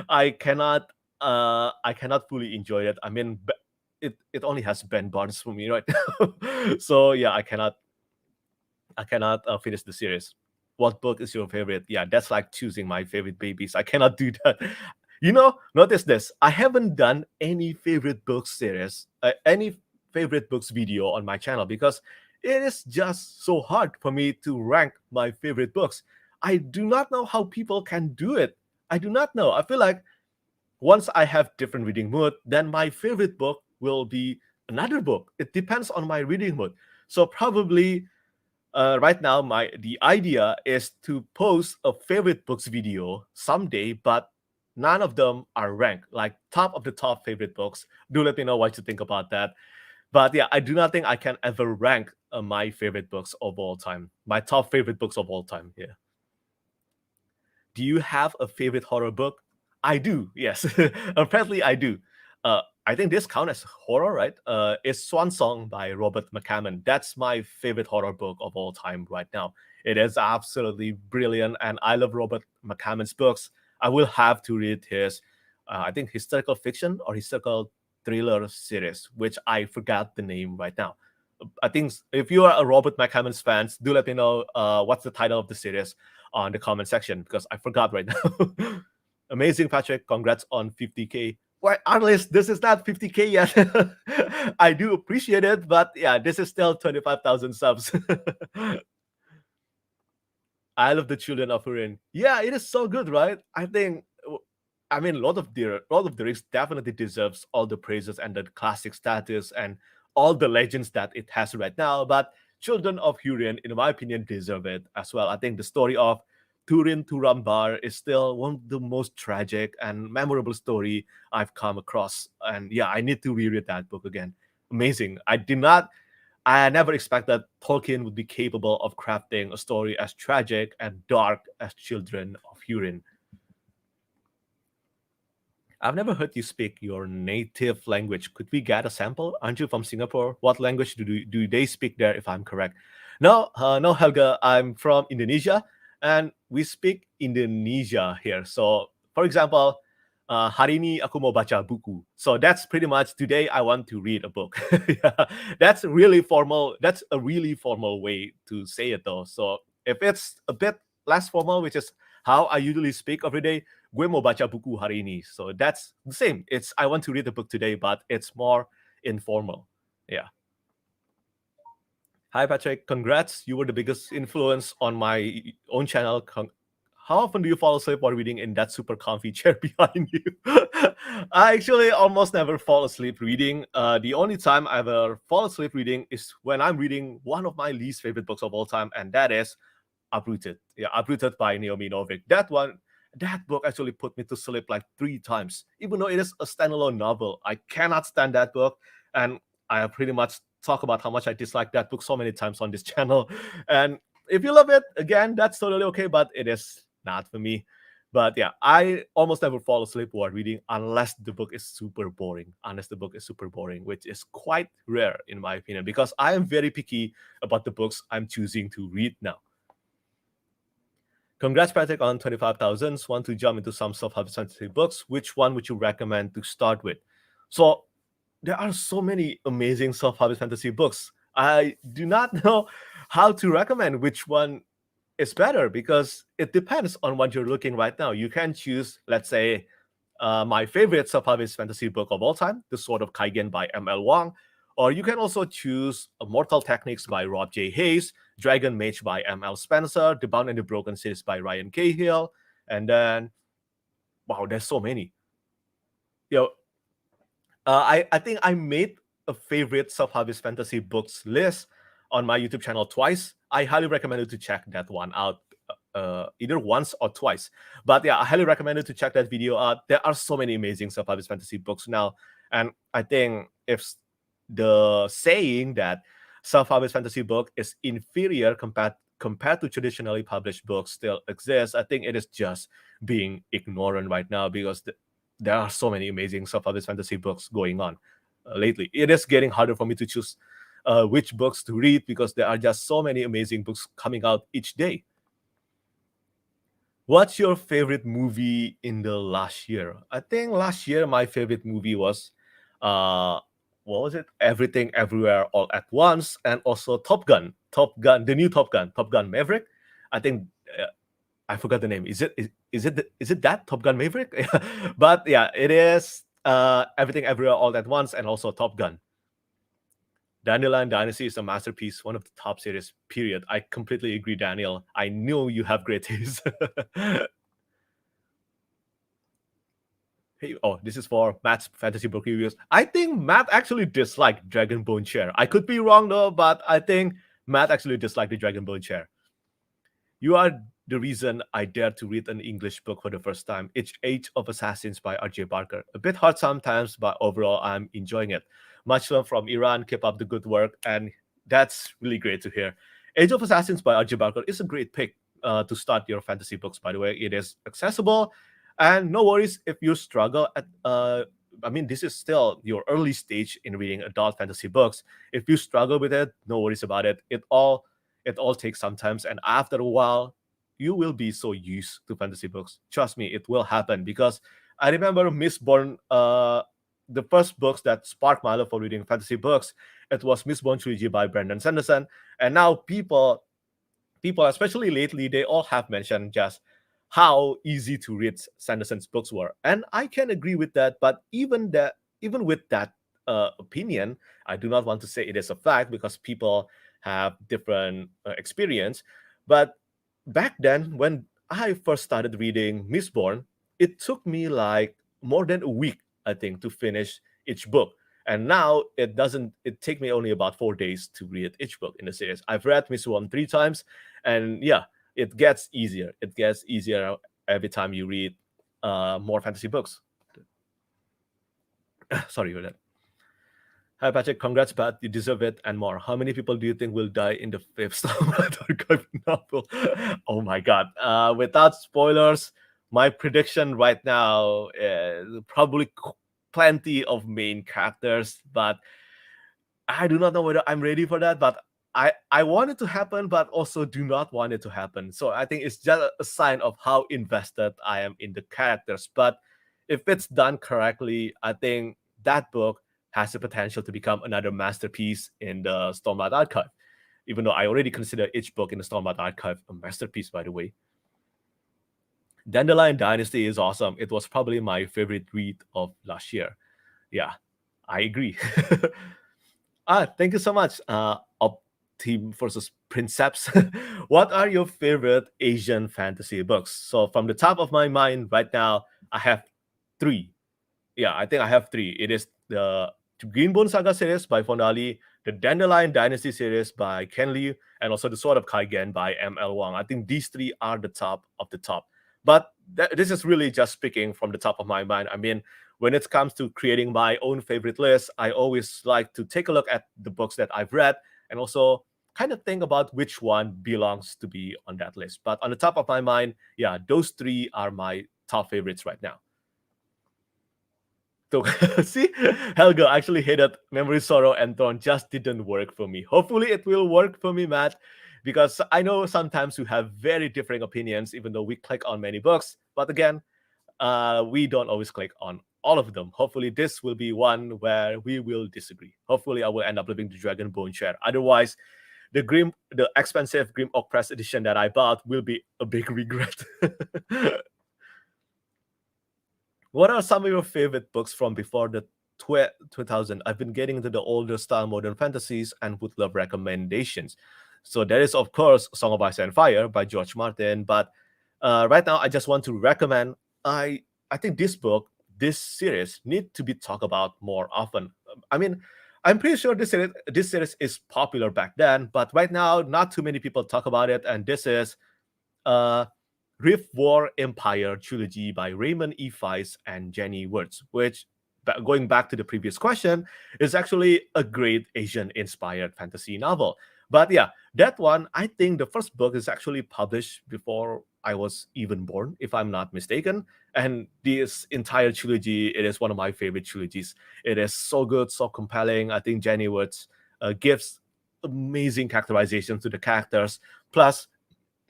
I cannot fully enjoy it. I mean, it only has Ben Barnes for me right now, so yeah, I cannot finish the series. What book is your favorite? Yeah, that's like choosing my favorite babies. I cannot do that. You know, notice this. I haven't done any favorite books series, any favorite books video on my channel because it is just so hard for me to rank my favorite books. I do not know how people can do it. I do not know. I feel like once I have different reading mood, then my favorite book will be another book. It depends on my reading mood. So probably right now the idea is to post a favorite books video someday, but none of them are ranked like top of the top favorite books. Do let me know what you think about that. But yeah, I do not think I can ever rank my favorite books of all time, my top favorite books of all time. Yeah. Do you have a favorite horror book? I do, yes. Apparently, I do. I think this counts as horror, right? It's Swan Song by Robert McCammon. That's my favorite horror book of all time right now. It is absolutely brilliant, and I love Robert McCammon's books. I will have to read his, I think, historical fiction or historical thriller series, which I forgot the name right now. I think if you are a Robert McCammon's fans, do let me know what's the title of the series on the comment section because I forgot right now. Amazing, Patrick. Congrats on 50K. Well, at least this is not 50K yet. I do appreciate it, but yeah, this is still 25,000 subs. I love the Children of Hurin. Yeah, it is so good, right? I mean, Lord of the Rings definitely deserves all the praises and the classic status and all the legends that it has right now. But Children of Hurien, in my opinion, deserve it as well. I think the story of Turin Turambar is still one of the most tragic and memorable story I've come across. And yeah, I need to reread that book again. Amazing. I never expected Tolkien would be capable of crafting a story as tragic and dark as Children of Hurien. I've never heard you speak your native language. Could we get a sample? Aren't you from Singapore? What language do they speak there, if I'm correct? No, no, Helga. I'm from Indonesia, and we speak Indonesia here. So, for example, hari ini aku mau baca buku. So that's pretty much today I want to read a book. Yeah, that's really formal. That's a really formal way to say it, though. So if it's a bit less formal, which is how I usually speak every day, gue mau baca buku hari ini. So that's the same. It's I want to read the book today, but it's more informal. Yeah. Hi, Patrick. Congrats. You were the biggest influence on my own channel. how often do you fall asleep while reading in that super comfy chair behind you? I actually almost never fall asleep reading. The only time I ever fall asleep reading is when I'm reading one of my least favorite books of all time, and that is Uprooted. Yeah, Uprooted by Naomi Novik. That book actually put me to sleep like 3 times, even though it is a standalone novel. I cannot stand that book, and I have pretty much talked about how much I dislike that book so many times on this channel. And if you love it, again, that's totally okay, but it is not for me. But yeah, I almost never fall asleep while reading unless the book is super boring. Unless the book is super boring, which is quite rare in my opinion, because I am very picky about the books I'm choosing to read now. Congrats, Patrick, on 25,000. Want to jump into some self-help fantasy books? Which one would you recommend to start with? So there are so many amazing self-help fantasy books. I do not know how to recommend which one is better because it depends on what you're looking right now. You can choose, let's say, my favorite self-help fantasy book of all time, The Sword of Kaigen by M.L. Wang. Or you can also choose Mortal Techniques by Rob J. Hayes, Dragon Mage by M.L. Spencer, The Bound and the Broken series by Ryan Cahill, and then, wow, there's so many. You know, I think I made a favorite self-harvest fantasy books list on my YouTube channel twice. I highly recommend you to check that one out either once or twice. But yeah, I highly recommend you to check that video out. There are so many amazing self-harvest fantasy books now. And I think if the saying that self-harvest fantasy book is inferior compared to traditionally published books still exists, I think it is just being ignorant right now because there are so many amazing self-published fantasy books going on lately. It is getting harder for me to choose which books to read because there are just so many amazing books coming out each day. What's your favorite movie in the last year? I think last year my favorite movie was uh what was it? Everything Everywhere All at Once, and also Top Gun. The new Top Gun Maverick. I think I forgot the name. Is it that Top Gun Maverick? But yeah, it is Everything Everywhere All at Once and also Top Gun. Dandelion Dynasty is a masterpiece, one of the top series, period. I completely agree, Daniel. I know you have great taste. Hey, oh, this is for Matt's fantasy book reviews. I think Matt actually disliked Dragonbone Chair. I could be wrong though, but I think Matt actually disliked the Dragonbone Chair. You are the reason I dared to read an English book for the first time. It's Age of Assassins by R.J. Barker. A bit hard sometimes, but overall I'm enjoying it. Much love from Iran. Keep up the good work, and that's really great to hear. Age of Assassins by R.J. Barker is a great pick to start your fantasy books. By the way, it is accessible, and no worries if you struggle at. I mean, this is still your early stage in reading adult fantasy books. If you struggle with it, no worries about it. It all takes some time, and after a while you will be so used to fantasy books. Trust me, it will happen, because I remember Mistborn, the first books that sparked my love for reading fantasy books. It was Mistborn trilogy by Brandon Sanderson, and now people, especially lately, they all have mentioned just how easy to read Sanderson's books were, and I can agree with that. But even with that opinion, I do not want to say it is a fact, because people have different experience. But back then, when I first started reading Mistborn, it took me like more than a week, I think, to finish each book. And now it doesn't. It take me only about 4 days to read each book in the series. I've read Mistborn 3 times, and yeah, it gets easier. It gets easier every time you read more fantasy books. Sorry for that. Hi, Patrick. Congrats, Pat. You deserve it and more. How many people do you think will die in the fifth Stormlight Archive novel? Oh my God. Without spoilers, my prediction right now is probably plenty of main characters, but I do not know whether I'm ready for that. But I want it to happen, but also do not want it to happen. So I think it's just a sign of how invested I am in the characters. But if it's done correctly, I think that book has the potential to become another masterpiece in the Stormlight Archive, even though I already consider each book in the Stormlight Archive a masterpiece, by the way. Dandelion Dynasty is awesome. It was probably my favorite read of last year. Yeah, I agree. Thank you so much, Team versus Princeps, what are your favorite Asian fantasy books? So from the top of my mind right now, I have three. Yeah, I think I have three. It is the Greenbone Saga series by Fondali, the Dandelion Dynasty series by Ken Liu, and also the Sword of Kaigen by M.L. Wang. I think these three are the top of the top. But this is really just speaking from the top of my mind. I mean, when it comes to creating my own favorite list, I always like to take a look at the books that I've read and also kind of think about which one belongs to be on that list. But on the top of my mind, yeah, those three are my top favorites right now. So see, Helga actually hated Memory, Sorrow, and Thorn just didn't work for me. Hopefully, it will work for me, Matt, because I know sometimes we have very differing opinions, even though we click on many books. But again, we don't always click on all of them. Hopefully, this will be one where we will disagree. Hopefully, I will end up living the Dragon Bone chair. Otherwise, the expensive Grim Oak Press edition that I bought will be a big regret. What are some of your favorite books from before the 2000? I've been getting into the older style modern fantasies and would love recommendations. So there is, of course, Song of Ice and Fire by George Martin. But right now, I just want to recommend. I think this series, need to be talked about more often. I mean, I'm pretty sure this series is popular back then, but right now, not too many people talk about it. And this is uh, Rift War Empire trilogy by Raymond E. Feist and Jenny Wirtz, which, going back to the previous question, is actually a great Asian-inspired fantasy novel. But yeah, that one, I think the first book is actually published before I was even born, if I'm not mistaken. And this entire trilogy, it is one of my favorite trilogies. It is so good, so compelling. I think Jenny Wirtz gives amazing characterization to the characters. Plus,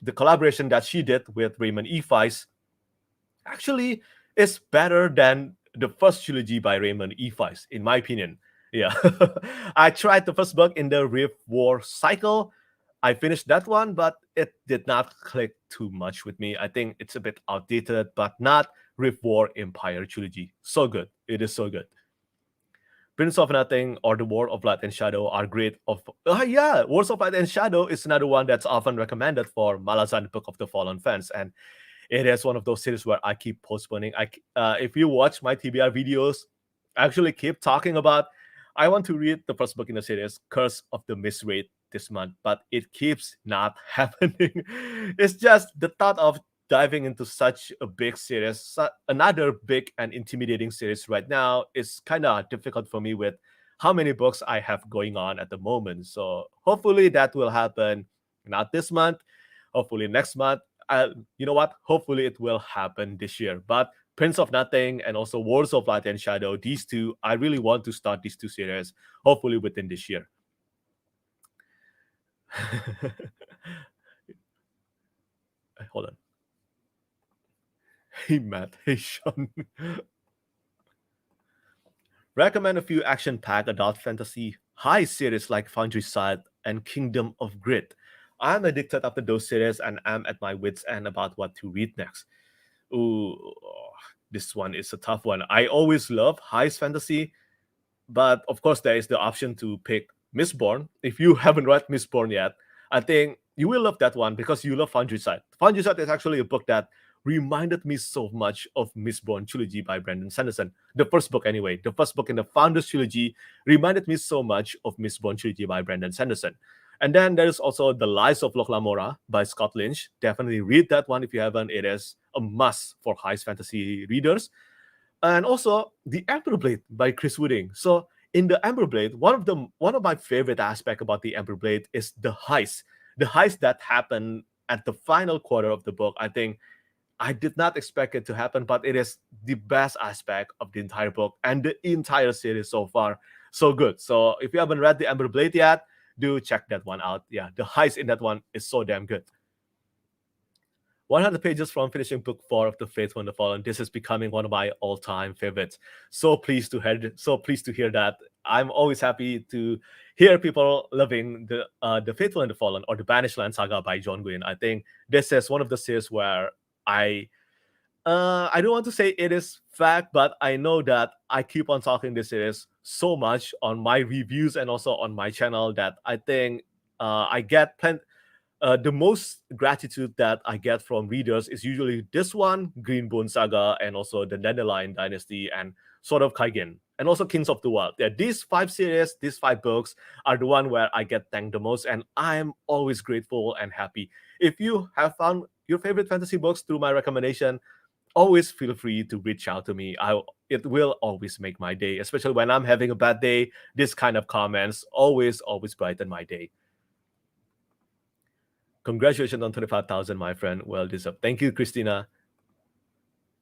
the collaboration that she did with Raymond E. Feist actually is better than the first trilogy by Raymond E. Feist, in my opinion. Yeah. I tried the first book in the Rift War cycle. I finished that one, but it did not click too much with me. I think it's a bit outdated, but not Rift War Empire trilogy. So good. It is so good. Prince of Nothing or The World of Light and Shadow are great. Yeah, Worlds of Light and Shadow is another one that's often recommended for Malazan Book of the Fallen fans, and it is one of those series where I keep postponing. If you watch my TBR videos, I actually keep talking about. I want to read the first book in the series, Curse of the Misrate, this month, but it keeps not happening. It's just the thought of diving into such a big series, another big and intimidating series right now, is kind of difficult for me with how many books I have going on at the moment. So hopefully that will happen, not this month, hopefully next month. You know what? Hopefully it will happen this year. But Prince of Nothing and also Worlds of Light and Shadow, these two, I really want to start these two series, hopefully within this year. Hold on. Hey, Matt. Hey, Sean. Recommend a few action-packed adult fantasy high series like Foundry Side and Kingdom of Grit. I'm addicted after those series and I'm at my wits' end about what to read next. Ooh, this one is a tough one. I always love high fantasy, but of course there is the option to pick Mistborn. If you haven't read Mistborn yet, I think you will love that one because you love Foundry Side. Foundry Side is actually a book that reminded me so much of Mistborn trilogy by Brandon Sanderson. The first book, anyway, the first book in the Founders trilogy reminded me so much of Mistborn trilogy by Brandon Sanderson. And then there is also The Lies of Locke Lamora by Scott Lynch. Definitely read that one if you haven't. It is a must for high fantasy readers. And also The Emperor Blade by Chris Wooding. So in The Emperor Blade, one of my favorite aspects about The Emperor Blade is the heist that happened at the final quarter of the book. I think I did not expect it to happen, but it is the best aspect of the entire book and the entire series so far. So good. So if you haven't read The Emperor Blade yet, do check that one out. Yeah, the heist in that one is so damn good. 100 pages from finishing book 4 of The Faithful and the Fallen. This is becoming one of my all-time favorites. So pleased to hear that. I'm always happy to hear people loving the Faithful and the Fallen or the Banished Land Saga by John Gwynne. I think this is one of the series where I don't want to say it is fact, but I know that I keep on talking this series so much on my reviews and also on my channel that I think I get plenty. The most gratitude that I get from readers is usually this one, Greenbone Saga, and also the Dandelion Dynasty, and Sword of Kaigen, and also Kings of the Wild. Yeah, these five series, these five books are the one where I get thanked the most, and I'm always grateful and happy. If you have found your favorite fantasy books through my recommendation, always feel free to reach out to me. It will always make my day, especially when I'm having a bad day. This kind of comments always brighten my day. Congratulations on 25,000, my friend. Well deserved. Thank you, Christina.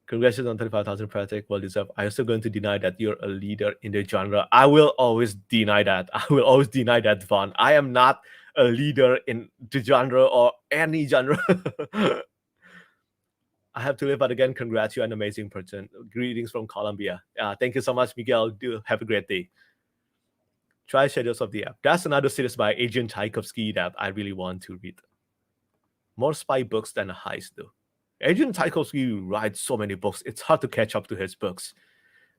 Congratulations on 25,000, Petrik. Well deserved. Are you still going to deny that you're a leader in the genre? I will always deny that. I will always deny that, Vaughn. I am not a leader in the genre or any genre. I have to live out again. Congrats, you're an amazing person. Greetings from Colombia. Thank you so much, Miguel. Do have a great day. Try Shadows of the App. That's another series by Agent Tchaikovsky that I really want to read. More spy books than a heist, though. Agent Tchaikovsky writes so many books, it's hard to catch up to his books.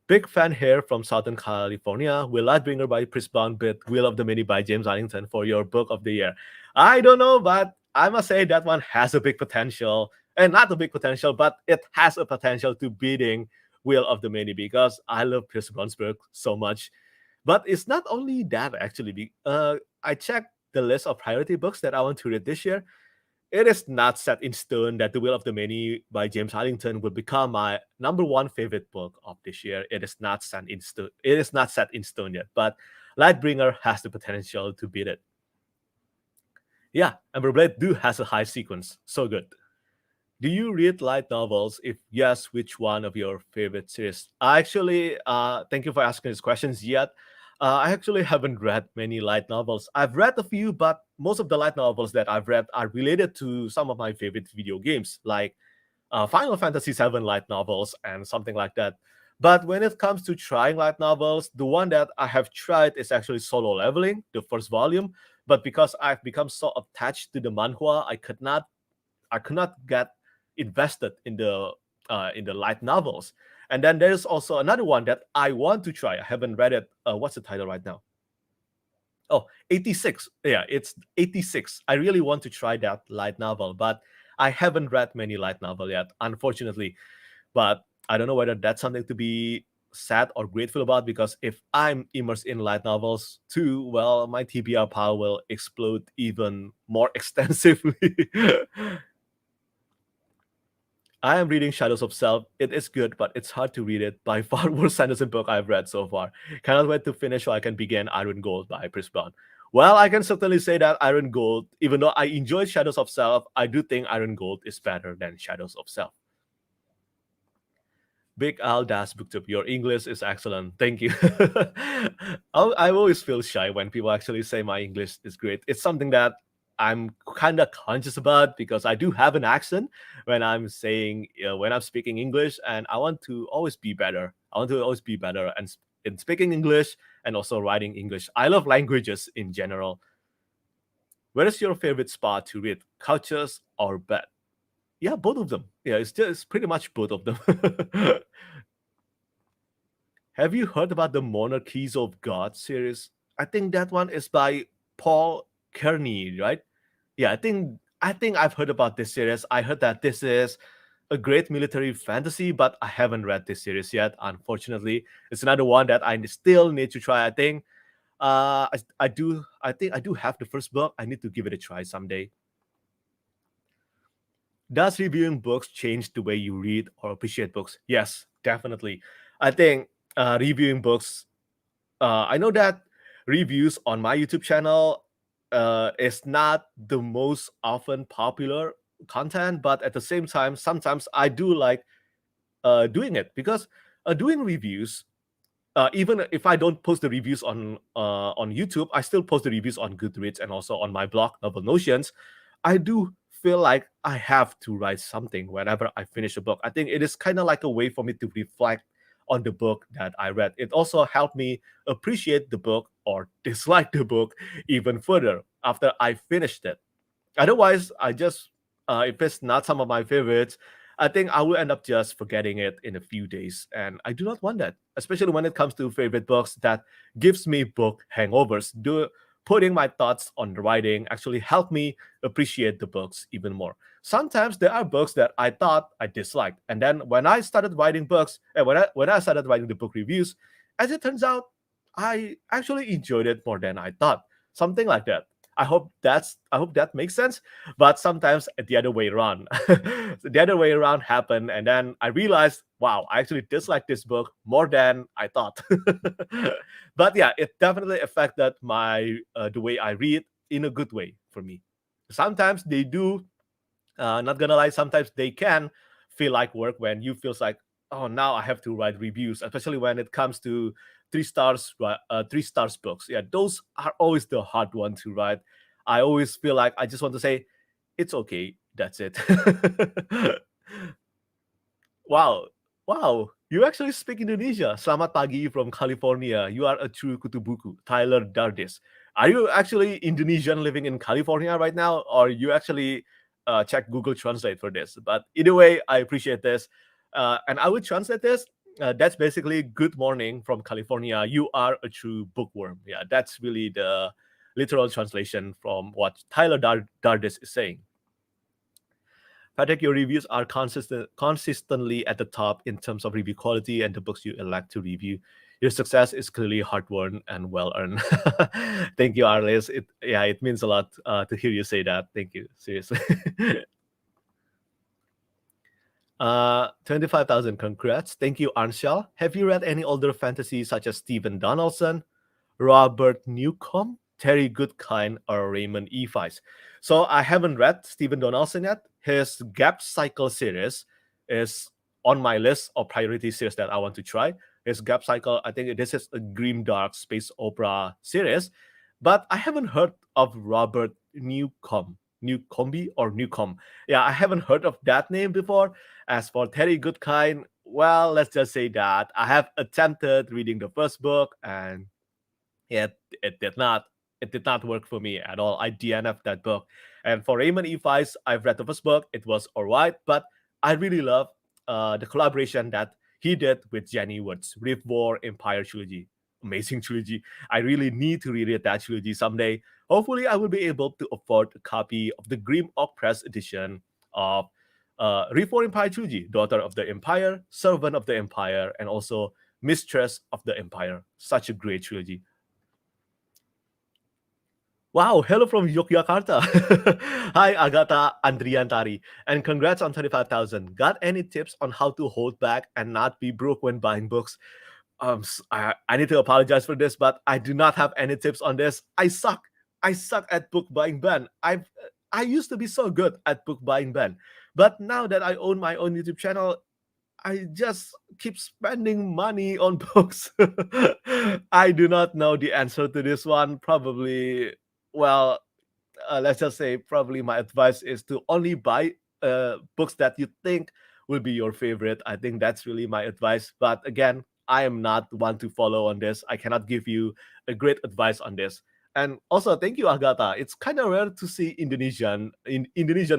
Big fan here from Southern California. Will Lightbringer by Chris Brown, but Wheel of the Mini by James Arlington for your book of the year. I don't know, but I must say that one has a big potential. And not a big potential, but it has a potential to beating Wheel of the Mini because I love Pierce Brownsburg so much. But it's not only that, actually. I checked the list of priority books that I want to read this year. It is not set in stone that The Will of the Many by James Arlington will become my number one favorite book of this year. It is not set in stone. It is not set in stone yet, but Lightbringer has the potential to beat it. Yeah, Ember Blade do has a high sequence. So good. Do you read light novels? If yes, which one of your favorite series? I actually, thank you for asking these questions yet. I actually haven't read many light novels. I've read a few, but most of the light novels that I've read are related to some of my favorite video games, like Final Fantasy VII light novels and something like that. But when it comes to trying light novels, the one that I have tried is actually Solo Leveling, the first volume. But because I've become so attached to the manhwa, I could not get invested in the light novels. And then there's also another one that I want to try. I haven't read it. What's the title right now? Oh, 86. Yeah, it's 86. I really want to try that light novel, but I haven't read many light novel yet, unfortunately. But I don't know whether that's something to be sad or grateful about, because if I'm immersed in light novels too, well, my TBR power will explode even more extensively. I am reading Shadows of Self. It is good, but it's hard to read it. By far worst Sanderson book I've read so far. Cannot wait to finish so I can begin Iron Gold by Chris Brown. Well, I can certainly say that Iron Gold, even though I enjoyed Shadows of Self, I do think Iron Gold is better than Shadows of Self. Big Al Das Booktube, your English is excellent. Thank you. I always feel shy when people actually say my English is great. It's something that I'm kind of conscious about because I do have an accent when I'm saying, when I'm speaking English, and I want to always be better. I want to always be better and in speaking English and also writing English. I love languages in general. Where is your favorite spot to read, couches or bed? Yeah, both of them. Yeah, it's pretty much both of them. Have you heard about the Monarchies of God series? I think that one is by Paul Kearney, right? Yeah, I think I've heard about this series. I heard that this is a great military fantasy, but I haven't read this series yet. Unfortunately, it's another one that I still need to try. I think, I think I do have the first book. I need to give it a try someday. Does reviewing books change the way you read or appreciate books? Yes, definitely. I think reviewing books. I know that reviews on my YouTube channel is not the most often popular content, but at the same time, sometimes I do like doing it because doing reviews, even if I don't post the reviews on YouTube, I still post the reviews on Goodreads and also on my blog, Novel Notions. I do feel like I have to write something whenever I finish a book. I think it is kind of like a way for me to reflect on the book that I read. It also helped me appreciate the book or dislike the book even further after I finished it. Otherwise, I just if it's not some of my favorites, I think I will end up just forgetting it in a few days, and I do not want that. Especially when it comes to favorite books that gives me book hangovers. putting my thoughts on the writing actually helped me appreciate the books even more. Sometimes there are books that I thought I disliked, and then when I started writing books, and when I started writing the book reviews, as it turns out, I actually enjoyed it more than I thought. Something like that. I hope that makes sense. But sometimes the other way around. The other way around happened, and then I realized, wow, I actually dislike this book more than I thought. But yeah, it definitely affected my the way I read in a good way for me. Sometimes they do, not gonna lie, sometimes they can feel like work when you feels like, oh, now I have to write reviews, especially when it comes to 3 stars, 3 stars books. Yeah, those are always the hard one to write. I always feel like I just want to say, it's okay. That's it. Wow. Wow. You actually speak Indonesia. Selamat pagi from California. You are a true kutu buku. Tyler Dardis. Are you actually Indonesian living in California right now? Or you actually check Google Translate for this? But either way, I appreciate this. And I would translate this. That's basically good morning from California. You are a true bookworm. Yeah, that's really the literal translation from what Tyler Dardis is saying. Patrick, your reviews are consistently at the top in terms of review quality and the books you elect to review. Your success is clearly hard-won and well-earned. Thank you, Arlis. It means a lot to hear you say that. Thank you, seriously. 25,000 congrats. Thank you, Anshal. Have you read any older fantasy such as Stephen Donaldson, Robert Newcomb, Terry Goodkind, or Raymond E. Weiss? So I haven't read Stephen Donaldson yet. His Gap Cycle series is on my list of priority series that I want to try. His Gap Cycle, I think this is a grim dark space opera series, but I haven't heard of Robert Newcomb or Newcomb. Yeah, I haven't heard of that name before. As for Terry Goodkind, well, let's just say that I have attempted reading the first book, and it it did not it did not work for me at all. I DNF'd that book. And for Raymond E. Weiss, I've read the first book. It was alright, but I really love the collaboration that he did with Jenny Woods, Rift War Empire trilogy. Amazing trilogy. I really need to reread that trilogy someday. Hopefully, I will be able to afford a copy of the Grim Oak Press edition of Rift War Empire trilogy, Daughter of the Empire, Servant of the Empire, and also Mistress of the Empire. Such a great trilogy. Wow, hello from Yogyakarta. Hi, Agatha Andriantari. And congrats on 35,000. Got any tips on how to hold back and not be broke when buying books? I need to apologize for this, but I do not have any tips on this. I suck. I suck at book buying, Ben. I used to be so good at book buying, Ben. But now that I own my own YouTube channel, I just keep spending money on books. I do not know the answer to this one. Probably, well, let's just say probably my advice is to only buy books that you think will be your favorite. I think that's really my advice. But again, I am not one to follow on this. I cannot give you a great advice on this. And also, thank you, Agatha. It's kind of rare to see Indonesian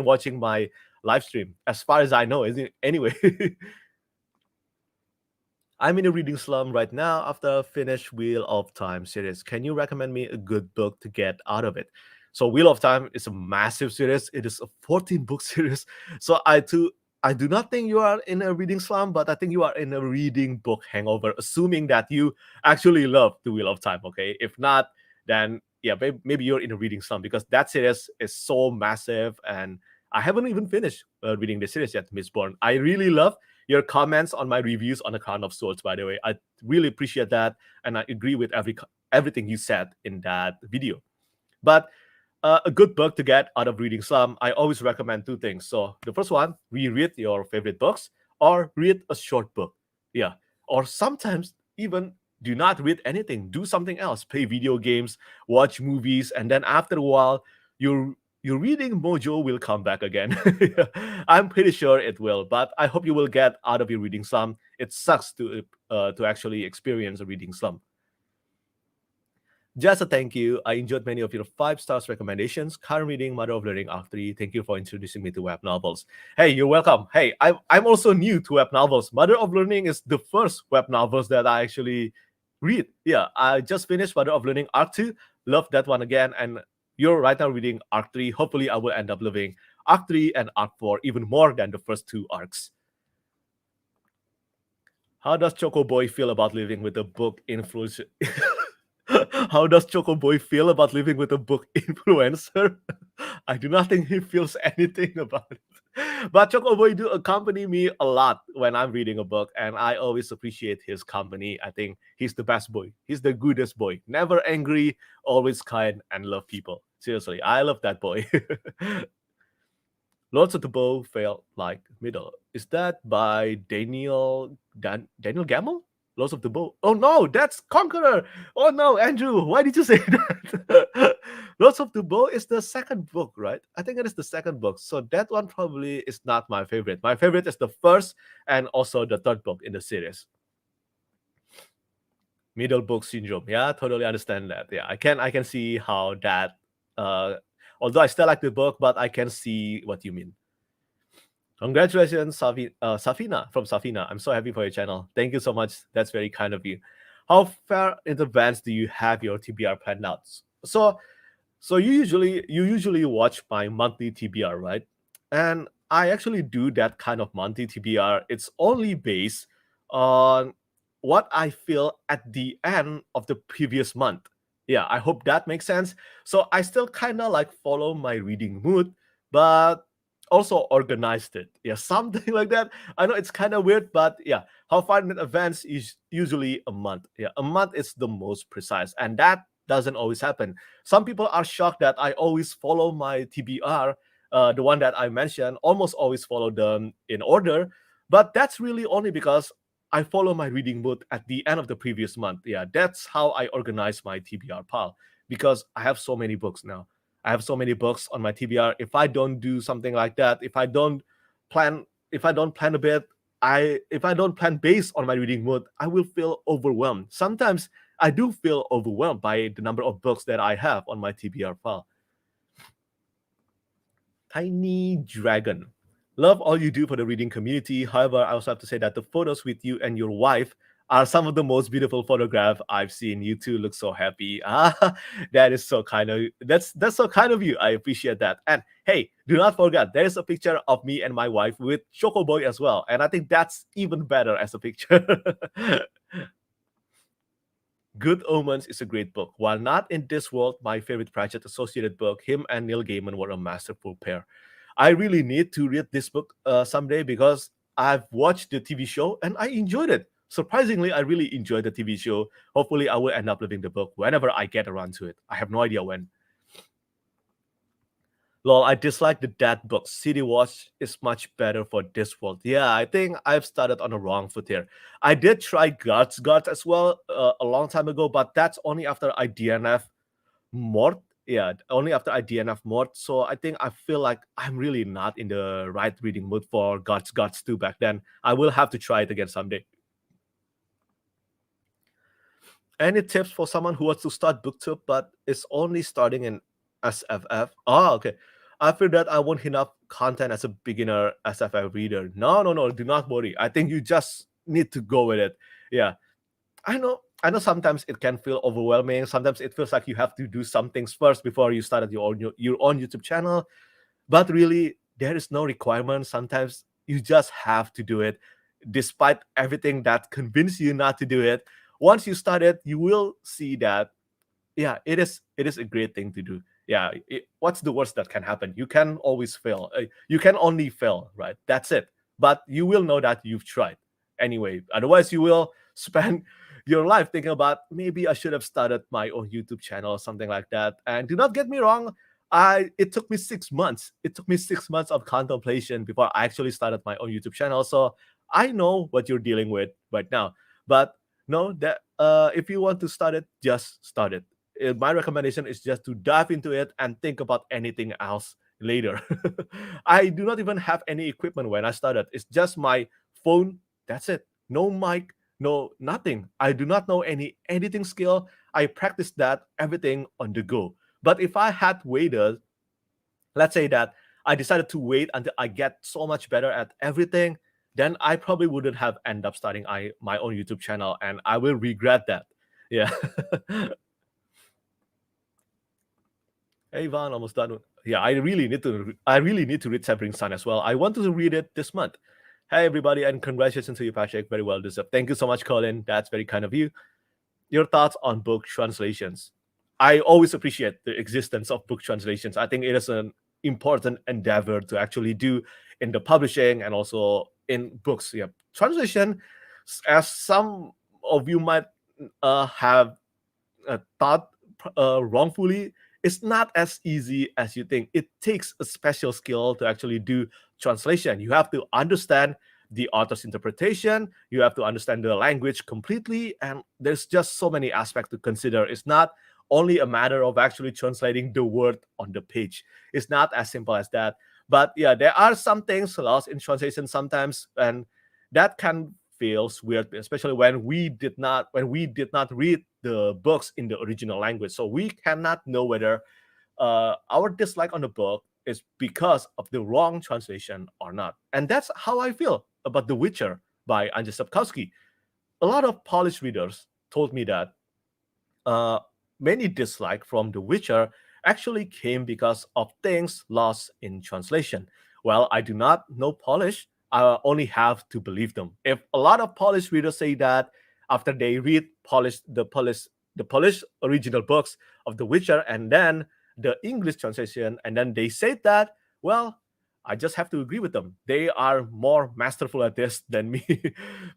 watching my live stream, as far as I know, isn't it? Anyway. I'm in a reading slump right now after finish Wheel of Time series. Can you recommend me a good book to get out of it? So Wheel of Time is a massive series. It is a 14-book series. So I do not think you are in a reading slump, but I think you are in a reading book hangover, assuming that you actually love the Wheel of Time. Okay, if not, then yeah, maybe you're in a reading slump because that series is so massive, and I haven't even finished reading the series yet, Miss Bourne. I really love your comments on my reviews on the Crown of Swords, by the way. I really appreciate that, and I agree with everything you said in that video. But a good book to get out of reading slump, I always recommend 2 things. So the first one, reread your favorite books or read a short book. Yeah. Or sometimes even do not read anything. Do something else. Play video games, watch movies, and then after a while, your reading mojo will come back again. I'm pretty sure it will, but I hope you will get out of your reading slump. It sucks to actually experience a reading slump. Just a thank you. I enjoyed many of your 5 stars recommendations. Current reading Mother of Learning Act 3. Thank you for introducing me to web novels. Hey, you're welcome. Hey, I'm also new to web novels. Mother of Learning is the first web novels that I actually read. Yeah, I just finished Mother of Learning Act 2, Love that one again. And you're right now reading arc 3. Hopefully, I will end up loving arc 3 and arc 4 even more than the first two arcs. How does Choco Boy feel about living with a book influencer? How does Choco Boy feel about living with a book influencer? I do not think he feels anything about it. But Choco Boy do accompany me a lot when I'm reading a book, and I always appreciate his company. I think he's the best boy. He's the goodest boy. Never angry, always kind, and love people. Seriously, I love that boy. Lords of the Bow felt like middle. Is that by Daniel Gamble? Lords of the Bow. Oh no, that's Conqueror. Oh no, Andrew, why did you say that? Lords of the Bow is the second book, right? I think it is the second book. So that one probably is not my favorite. My favorite is the first and also the third book in the series. Middle book syndrome. Yeah, totally understand that. Yeah, I can see how that although I still like the book, but I can see what you mean. Congratulations, Safina from Safina. I'm so happy for your channel. Thank you so much. That's very kind of you. How far in advance do you have your TBR planned out? So you usually watch my monthly TBR, right? And I actually do that kind of monthly TBR. It's only based on what I feel at the end of the previous month. Yeah, I hope that makes sense. So I still kind of like follow my reading mood, but also organized it. Yeah, something like that. I know it's kind of weird, but yeah, how far in advance is usually a month. Yeah, a month is the most precise, and that doesn't always happen. Some people are shocked that I always follow my TBR, the one that I mentioned, almost always follow them in order. But that's really only because I follow my reading mood at the end of the previous month. Yeah, that's how I organize my TBR pile because I have so many books now. I have so many books on my TBR. If I don't do something like that, plan, if I don't plan a bit, if I don't plan based on my reading mood, I will feel overwhelmed. Sometimes I do feel overwhelmed by the number of books that I have on my TBR file. Tiny Dragon. Love all you do for the reading community. However, I also have to say that the photos with you and your wife are some of the most beautiful photographs I've seen. You two look so happy. Ah, that is so kind of that's so kind of you. I appreciate that. And hey, do not forget there is a picture of me and my wife with Choco Boy as well. And I think that's even better as a picture. Good Omens is a great book. While not in this world, my favorite Pratchett associated book, him and Neil Gaiman were a masterful pair. I really need to read this book someday because I've watched the TV show and I enjoyed it. Surprisingly, I really enjoyed the TV show. Hopefully, I will end up reading the book whenever I get around to it. I have no idea when. Lol, I dislike the Dead book. City Watch is much better for this world. Yeah, I think I've started on the wrong foot here. I did try Guards as well a long time ago, but that's only after I DNF Mort. Yeah, only after I DNF Mort. So I think I feel like I'm really not in the right reading mood for Guards 2 back then. I will have to try it again someday. Any tips for someone who wants to start Booktube but is only starting in SFF? Oh, okay. I feel that I won't enough content as a beginner SFF reader. No, no, no. Do not worry. I think you just need to go with it. Yeah, I know. I know. Sometimes it can feel overwhelming. Sometimes it feels like you have to do some things first before you start your own YouTube channel. But really, there is no requirement. Sometimes you just have to do it, despite everything that convinces you not to do it. Once you start it, you will see that yeah, it is a great thing to do. Yeah, what's the worst that can happen? You can always fail. You can only fail, right? That's it. But you will know that you've tried anyway. Otherwise, you will spend your life thinking about maybe I should have started my own YouTube channel or something like that. And do not get me wrong, it took me 6 months. It took me 6 months of contemplation before I actually started my own YouTube channel. So I know what you're dealing with right now. But no, that if you want to start it, just start it. My recommendation is just to dive into it and think about anything else later. I do not even have any equipment when I started. It's just my phone. That's it. No mic, no nothing. I do not know any editing skill. I practice that everything on the go. But if I had waited, let's say that I decided to wait until I get so much better at everything, then I probably wouldn't have ended up starting my own YouTube channel, and I will regret that. Yeah. Hey Ivan, almost done. Yeah, I really need to. I really need to read Severing Sun as well. I want to read it this month. Hey everybody, and congratulations to you, Patrick. Very well deserved. Thank you so much, Colin. That's very kind of you. Your thoughts on book translations? I always appreciate the existence of book translations. I think it is an important endeavor to actually do in the publishing and also in books. Yeah, translation, as some of you might have thought wrongfully, it's not as easy as you think. It takes a special skill to actually do translation. You have to understand the author's interpretation, you have to understand the language completely, and there's just so many aspects to consider. It's not only a matter of actually translating the word on the page. It's not as simple as that. But yeah, there are some things lost in translation sometimes, and that can feels weird, especially when we did not read the books in the original language. So we cannot know whether our dislike on the book is because of the wrong translation or not. And that's how I feel about The Witcher by Andrzej Sapkowski. A lot of Polish readers told me that uh, many dislike from The Witcher actually came because of things lost in translation. Well, I do not know Polish. I only have to believe them. If a lot of Polish readers say that after they read the Polish original books of The Witcher and then the English translation, and then they say that, well, I just have to agree with them. They are more masterful at this than me.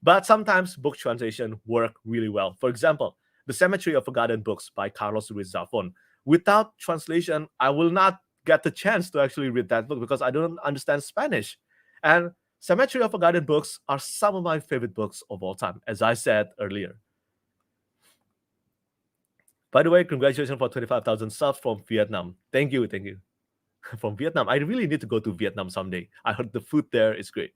But sometimes book translation work really well. For example, the Cemetery of Forgotten Books by Carlos Ruiz Zafón. Without translation, I will not get the chance to actually read that book because I don't understand Spanish. And Cemetery of Forgotten Books are some of my favorite books of all time, as I said earlier. By the way, congratulations for 25,000 subs from Vietnam. Thank you, thank you. From Vietnam. I really need to go to Vietnam someday. I heard the food there is great.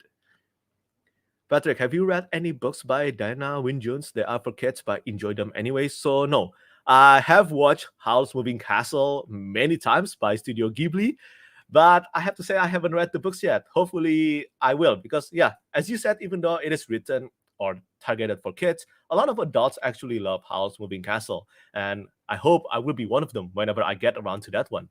Patrick, have you read any books by Diana Wynne Jones? They are for kids, but I enjoy them anyway. So no, I have watched Howl's Moving Castle many times by Studio Ghibli, but I have to say I haven't read the books yet. Hopefully, I will because yeah, as you said, even though it is written or targeted for kids, a lot of adults actually love Howl's Moving Castle, and I hope I will be one of them whenever I get around to that one.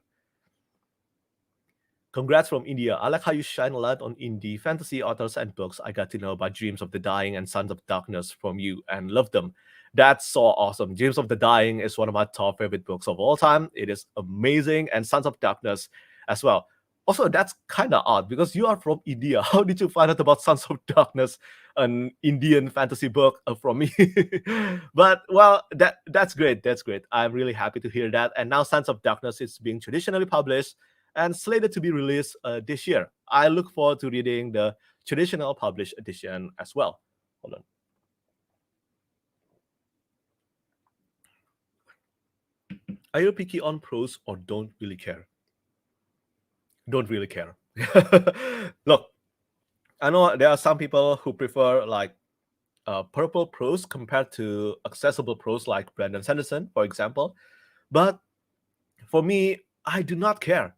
Congrats from India. I like how you shine a light on indie fantasy authors and books. I got to know about Dreams of the Dying and Sons of Darkness from you and love them. That's so awesome. Dreams of the Dying is one of my top favorite books of all time. It is amazing. And Sons of Darkness as well. Also, that's kind of odd because you are from India. How did you find out about Sons of Darkness, an Indian fantasy book from me? But well, that's great. That's great. I'm really happy to hear that. And now Sons of Darkness is being traditionally published and slated to be released this year. I look forward to reading the traditional published edition as well. Hold on. Are you picky on prose or don't really care? Don't really care. Look, I know there are some people who prefer like purple prose compared to accessible prose like Brandon Sanderson, for example. But for me, I do not care.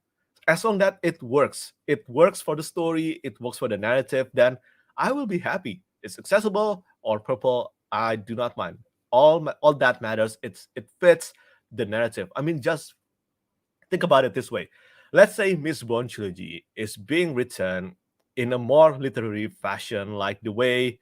As long that it works for the story, it works for the narrative, then I will be happy. It's accessible or purple, I do not mind. All that matters, it fits the narrative. I mean, just think about it this way. Let's say Miss Bond trilogy is being written in a more literary fashion, like the way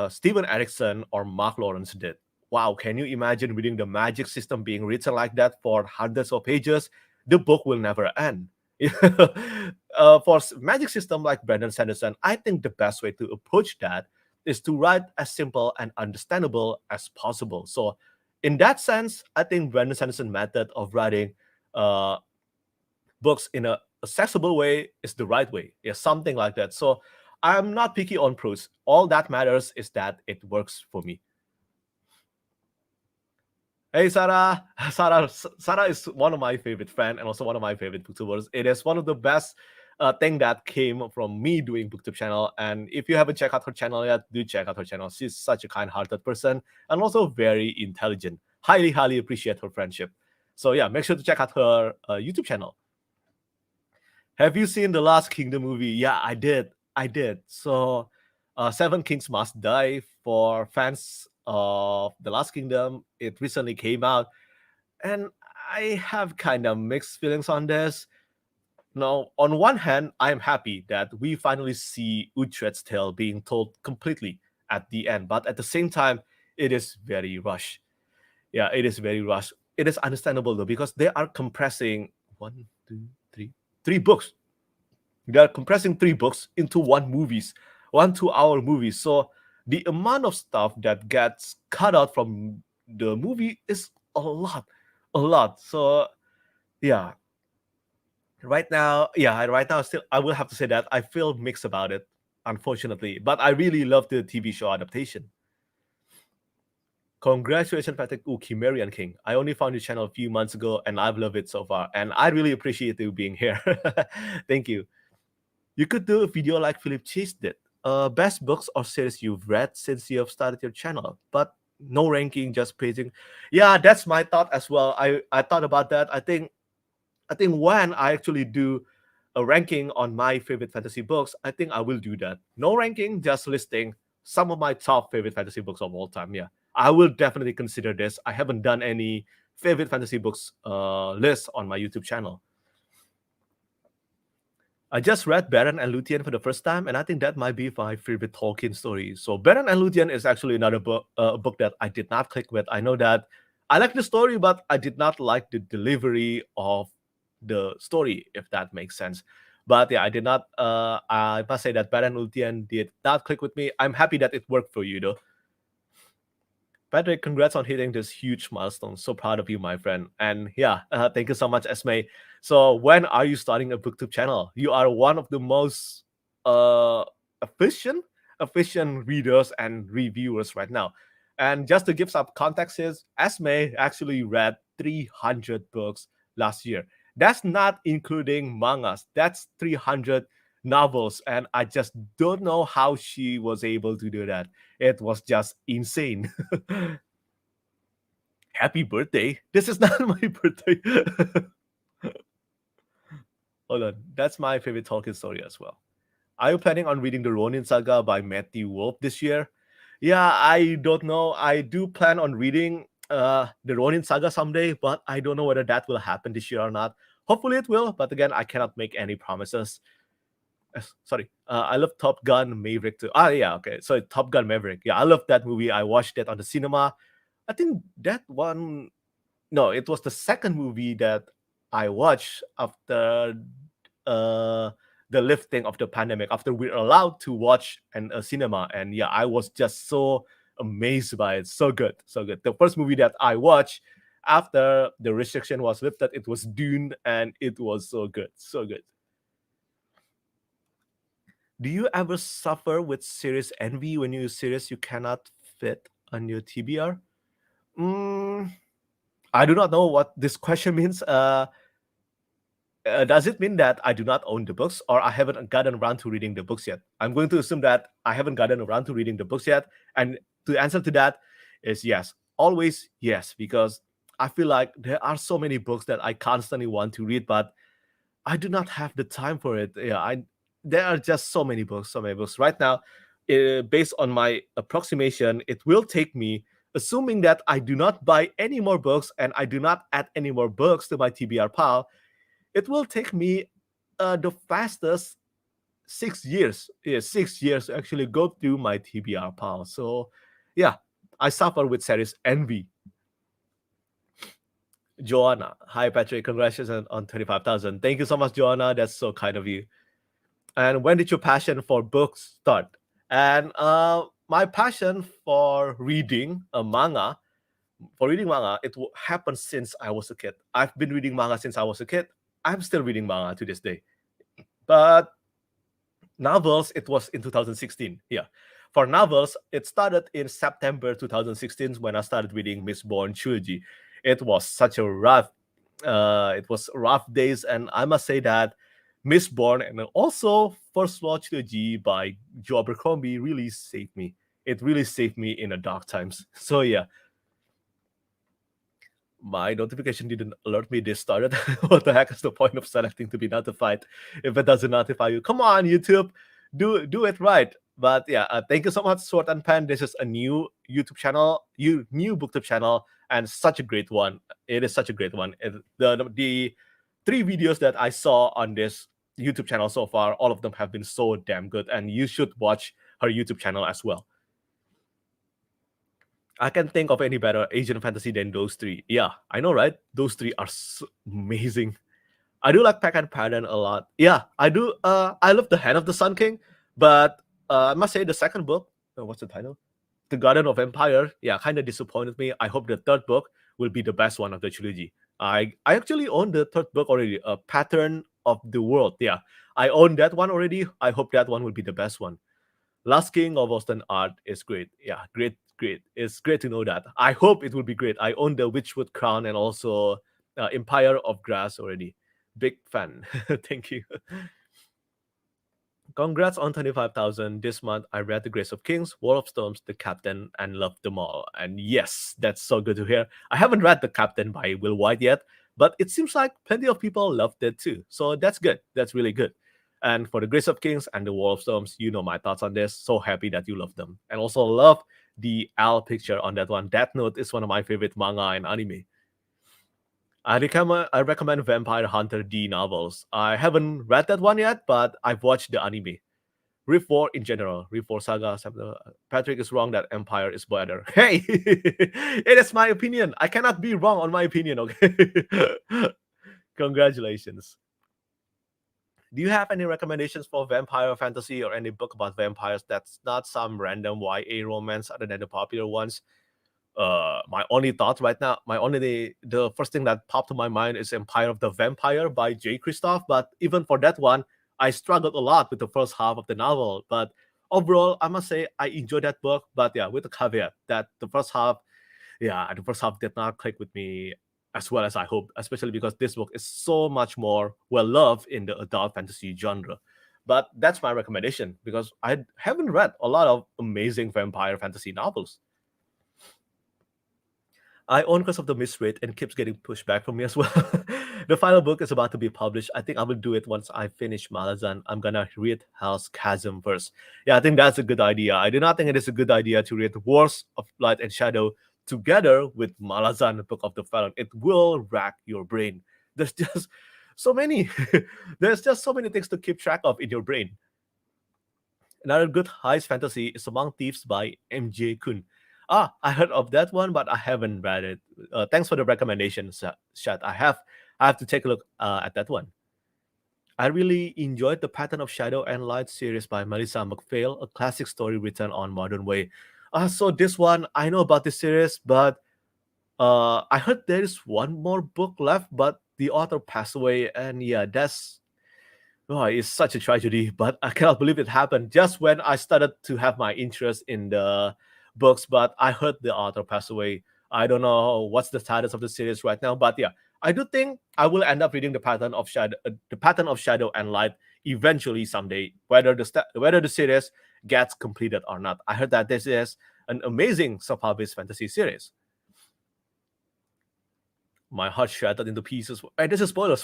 Steven Erickson or Mark Lawrence did. Wow, can you imagine reading the magic system being written like that for hundreds of pages? The book will never end. For magic system like Brandon Sanderson, I think the best way to approach that is to write as simple and understandable as possible. So, in that sense, I think Brandon Sanderson method of writing uh, books in a accessible way is the right way. Yeah, something like that. So I'm not picky on prose. All that matters is that it works for me. Hey Sarah, Sarah is one of my favorite friends and also one of my favorite booktubers. It is one of the best thing that came from me doing Booktube channel. And if you haven't checked out her channel yet, do check out her channel. She's such a kind-hearted person and also very intelligent. Highly, highly appreciate her friendship. So yeah, make sure to check out her YouTube channel. Have you seen the Last Kingdom movie? Yeah, I did. I did. So, Seven Kings Must Die for fans of the Last Kingdom. It recently came out, and I have kind of mixed feelings on this. Now, on one hand, I am happy that we finally see Uhtred's tale being told completely at the end, but at the same time, it is very rushed. Yeah, it is very rushed. It is understandable though because they are compressing one, two, three books. They are compressing three books into one 2 hour movie. So the amount of stuff that gets cut out from the movie is a lot. So yeah, right now, still, I will have to say that I feel mixed about it, unfortunately. But I really love the TV show adaptation. Congratulations, Patrick. Ooh, Chimerian King. I only found your channel a few months ago, and I've loved it so far. And I really appreciate you being here. Thank you. You could do a video like Philip Chase did. Best books or series you've read since you have started your channel, but no ranking, just praising. Yeah, that's my thought as well. I thought about that. I think when I actually do a ranking on my favorite fantasy books, I think I will do that. No ranking, just listing some of my top favorite fantasy books of all time. Yeah, I will definitely consider this. I haven't done any favorite fantasy books list on my YouTube channel. I just read Baron and Luthien for the first time, and I think that might be my favorite Tolkien story. So Baron and Luthien is actually another book that I did not click with. I know that I like the story, but I did not like the delivery of the story, if that makes sense. But yeah, I did not. I must say that Baron and Luthien did not click with me. I'm happy that it worked for you, though. Petrik, congrats on hitting this huge milestone. So proud of you, my friend. And yeah, thank you so much, Esme. So when are you starting a Booktube channel? You are one of the most uh, efficient, efficient readers and reviewers right now. And just to give some context, is Esme actually read 300 books last year. That's not including mangas. That's 300 novels, and I just don't know how she was able to do that. It was just insane. Happy birthday. This is not my birthday. Hold on. That's my favorite Tolkien story as well. Are you planning on reading the Ronin Saga by Matthew Wolfe this year? Yeah, I don't know. I do plan on reading the Ronin Saga someday, but I don't know whether that will happen this year or not. Hopefully it will, but again, I cannot make any promises. Sorry, I love Top Gun Maverick too. Yeah, okay. So Top Gun Maverick. Yeah, I love that movie. I watched it on the cinema. I think that one. No, it was the second movie that I watched after uh, the lifting of the pandemic. After we're allowed to watch in a cinema, and yeah, I was just so amazed by it. So good, so good. The first movie that I watched after the restriction was lifted, it was Dune, and it was so good, so good. Do you ever suffer with series envy when you series you cannot fit on your TBR? Mm, I do not know what this question means. Does it mean that I do not own the books or I haven't gotten around to reading the books yet? I'm going to assume that I haven't gotten around to reading the books yet. And the answer to that is yes. Always yes, because I feel like there are so many books that I constantly want to read, but I do not have the time for it. Yeah, there are just so many books, so many books. Right now, based on my approximation, it will take me, assuming that I do not buy any more books and I do not add any more books to my TBR pile, it will take me the fastest 6 years. Yeah, 6 years to actually go through my TBR pile. So, yeah, I suffer with series envy. Joanna, hi Patrick, congratulations on 25,000. Thank you so much, Joanna. That's so kind of you. And when did your passion for books start? And my passion for reading a manga, it happened since I was a kid. I've been reading manga since I was a kid. I'm still reading manga to this day. But novels, it was in 2016. Yeah. For novels, it started in September 2016 when I started reading Mistborn trilogy. It was such a it was rough days, and I must say that Mistborn and also First Law trilogy by Joe Abercrombie really saved me. It really saved me in the dark times. So yeah, my notification didn't alert me this started. What the heck is the point of selecting to be notified if it doesn't notify you? Come on, YouTube, do it right. But yeah, thank you so much, Sword and Pen. This is a new YouTube channel, new Booktube channel, and such a great one. It is such a great one. The three videos that I saw on this YouTube channel so far, all of them have been so damn good, and you should watch her YouTube channel as well. I can think of any better Asian fantasy than those three. Yeah, I know, right? Those three are so amazing. I do like Pack and Pattern a lot. Yeah, I do. I love The Hand of the Sun King, but I must say the second book, what's the title? The Garden of Empire. Yeah, kind of disappointed me. I hope the third book will be the best one of the trilogy. I actually own the third book already, A Pattern of the World. Yeah, I own that one already. I hope that one will be the best one. Last King of Western Art is great. Yeah, great, great. It's great to know that. I hope it will be great. I own the Witchwood Crown and also Empire of Grass already. Big fan. Thank you. Congrats on 25,000. This month, I read The Grace of Kings, War of Storms, The Captain, and loved them all. And yes, that's so good to hear. I haven't read The Captain by Will White yet, but it seems like plenty of people loved it too. So that's good. That's really good. And for The Grace of Kings and The War of Storms, you know my thoughts on this. So happy that you love them. And also love the owl picture on that one. Death Note is one of my favorite manga and anime. I recommend Vampire Hunter D novels. I haven't read that one yet, but I've watched the anime. Rift War in general, Rift War Saga. Petrik is wrong that Empire is better. Hey, it is my opinion. I cannot be wrong on my opinion. Okay. Congratulations. Do you have any recommendations for vampire fantasy or any book about vampires that's not some random YA romance other than the popular ones? My only thought right now, the first thing that popped to my mind is Empire of the Vampire by J. Christoph. But even for that one, I struggled a lot with the first half of the novel. But overall, I must say I enjoyed that book. But yeah, with the caveat that the first half did not click with me as well as I hoped, especially because this book is so much more well loved in the adult fantasy genre. But that's my recommendation because I haven't read a lot of amazing vampire fantasy novels. I own Curse of the Mistreat and keeps getting pushed back from me as well. The final book is about to be published. I think I will do it once I finish Malazan. I'm gonna read Hell's Chasm first. Yeah, I think that's a good idea. I do not think it is a good idea to read Wars of Light and Shadow together with Malazan, the Book of the Fallen. It will rack your brain. There's just so many. There's just so many things to keep track of in your brain. Another good heist fantasy is Among Thieves by MJ Kun. Ah, I heard of that one, but I haven't read it. Thanks for the recommendation, Shad. I have to take a look at that one. I really enjoyed the Pattern of Shadow and Light series by Melissa McPhail, a classic story written on modern way. So this one, I know about this series, but I heard there is one more book left, but the author passed away, and yeah, it's such a tragedy. But I cannot believe it happened just when I started to have my interest in the books. But I heard the author passed away. I don't know what's the status of the series right now, but yeah, I do think I will end up reading the Pattern of Shadow and Light eventually someday, whether the series gets completed or not. I heard that this is an amazing self-published fantasy series. My heart shattered into pieces. Hey, this is spoiler.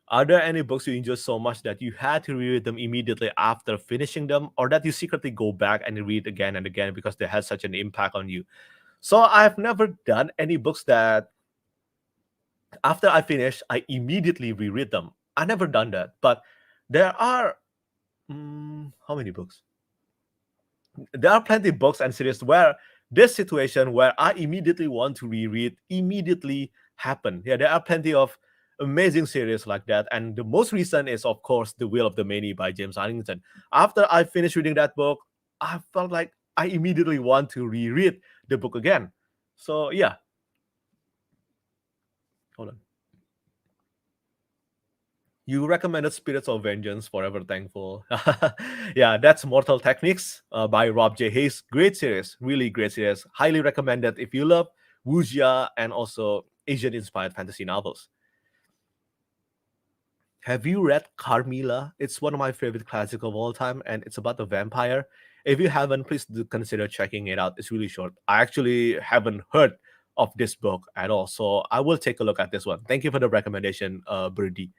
Are there any books you enjoy so much that you had to reread them immediately after finishing them, or that you secretly go back and read again and again because they had such an impact on you? So I've never done any books that after I finish, I immediately reread them. I never done that, but there are how many books? There are plenty of books and series where this situation where I immediately want to reread immediately happen. Yeah, there are plenty of amazing series like that. And the most recent is, of course, The Will of the Many by James Arlington. After I finished reading that book, I felt like I immediately want to reread the book again. So yeah. Hold on. You recommended Spirits of Vengeance, Forever Thankful. Yeah, that's Mortal Techniques by Rob J. Hayes. Great series, really great series. Highly recommended if you love wuxia and also Asian-inspired fantasy novels. Have you read Carmilla? It's one of my favorite classics of all time, and it's about a vampire. If you haven't, please do consider checking it out. It's really short. I actually haven't heard of this book at all, so I will take a look at this one. Thank you for the recommendation, Birdie.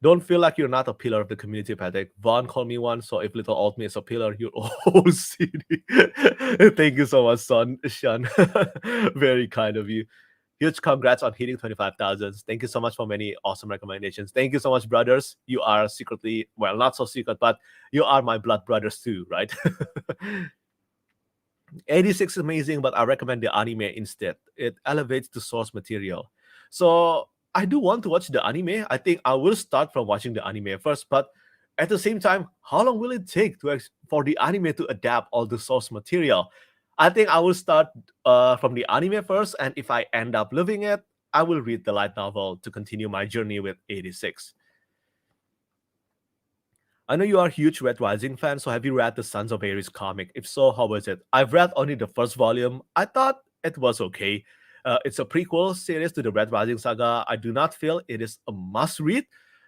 Don't feel like you're not a pillar of the community, Patrick. Vaughn called me one, so if little old me is a pillar, you're OCD. Thank you so much, son, Sean. Very kind of you. Huge congrats on hitting 25,000. Thank you so much for many awesome recommendations. Thank you so much, brothers. You are secretly, well, not so secret, but you are my blood brothers too, right? 86 is amazing, but I recommend the anime instead. It elevates the source material. So I do want to watch the anime. I think I will start from watching the anime first, but at the same time, how long will it take for the anime to adapt all the source material? I think I will start from the anime first, and if I end up loving it, I will read the light novel to continue my journey with 86. I know you are a huge Red Rising fan, so have you read the Sons of Ares comic? If so, how was it? I've read only the first volume. I thought it was okay. It's a prequel series to the Red Rising saga. I do not feel it is a must read,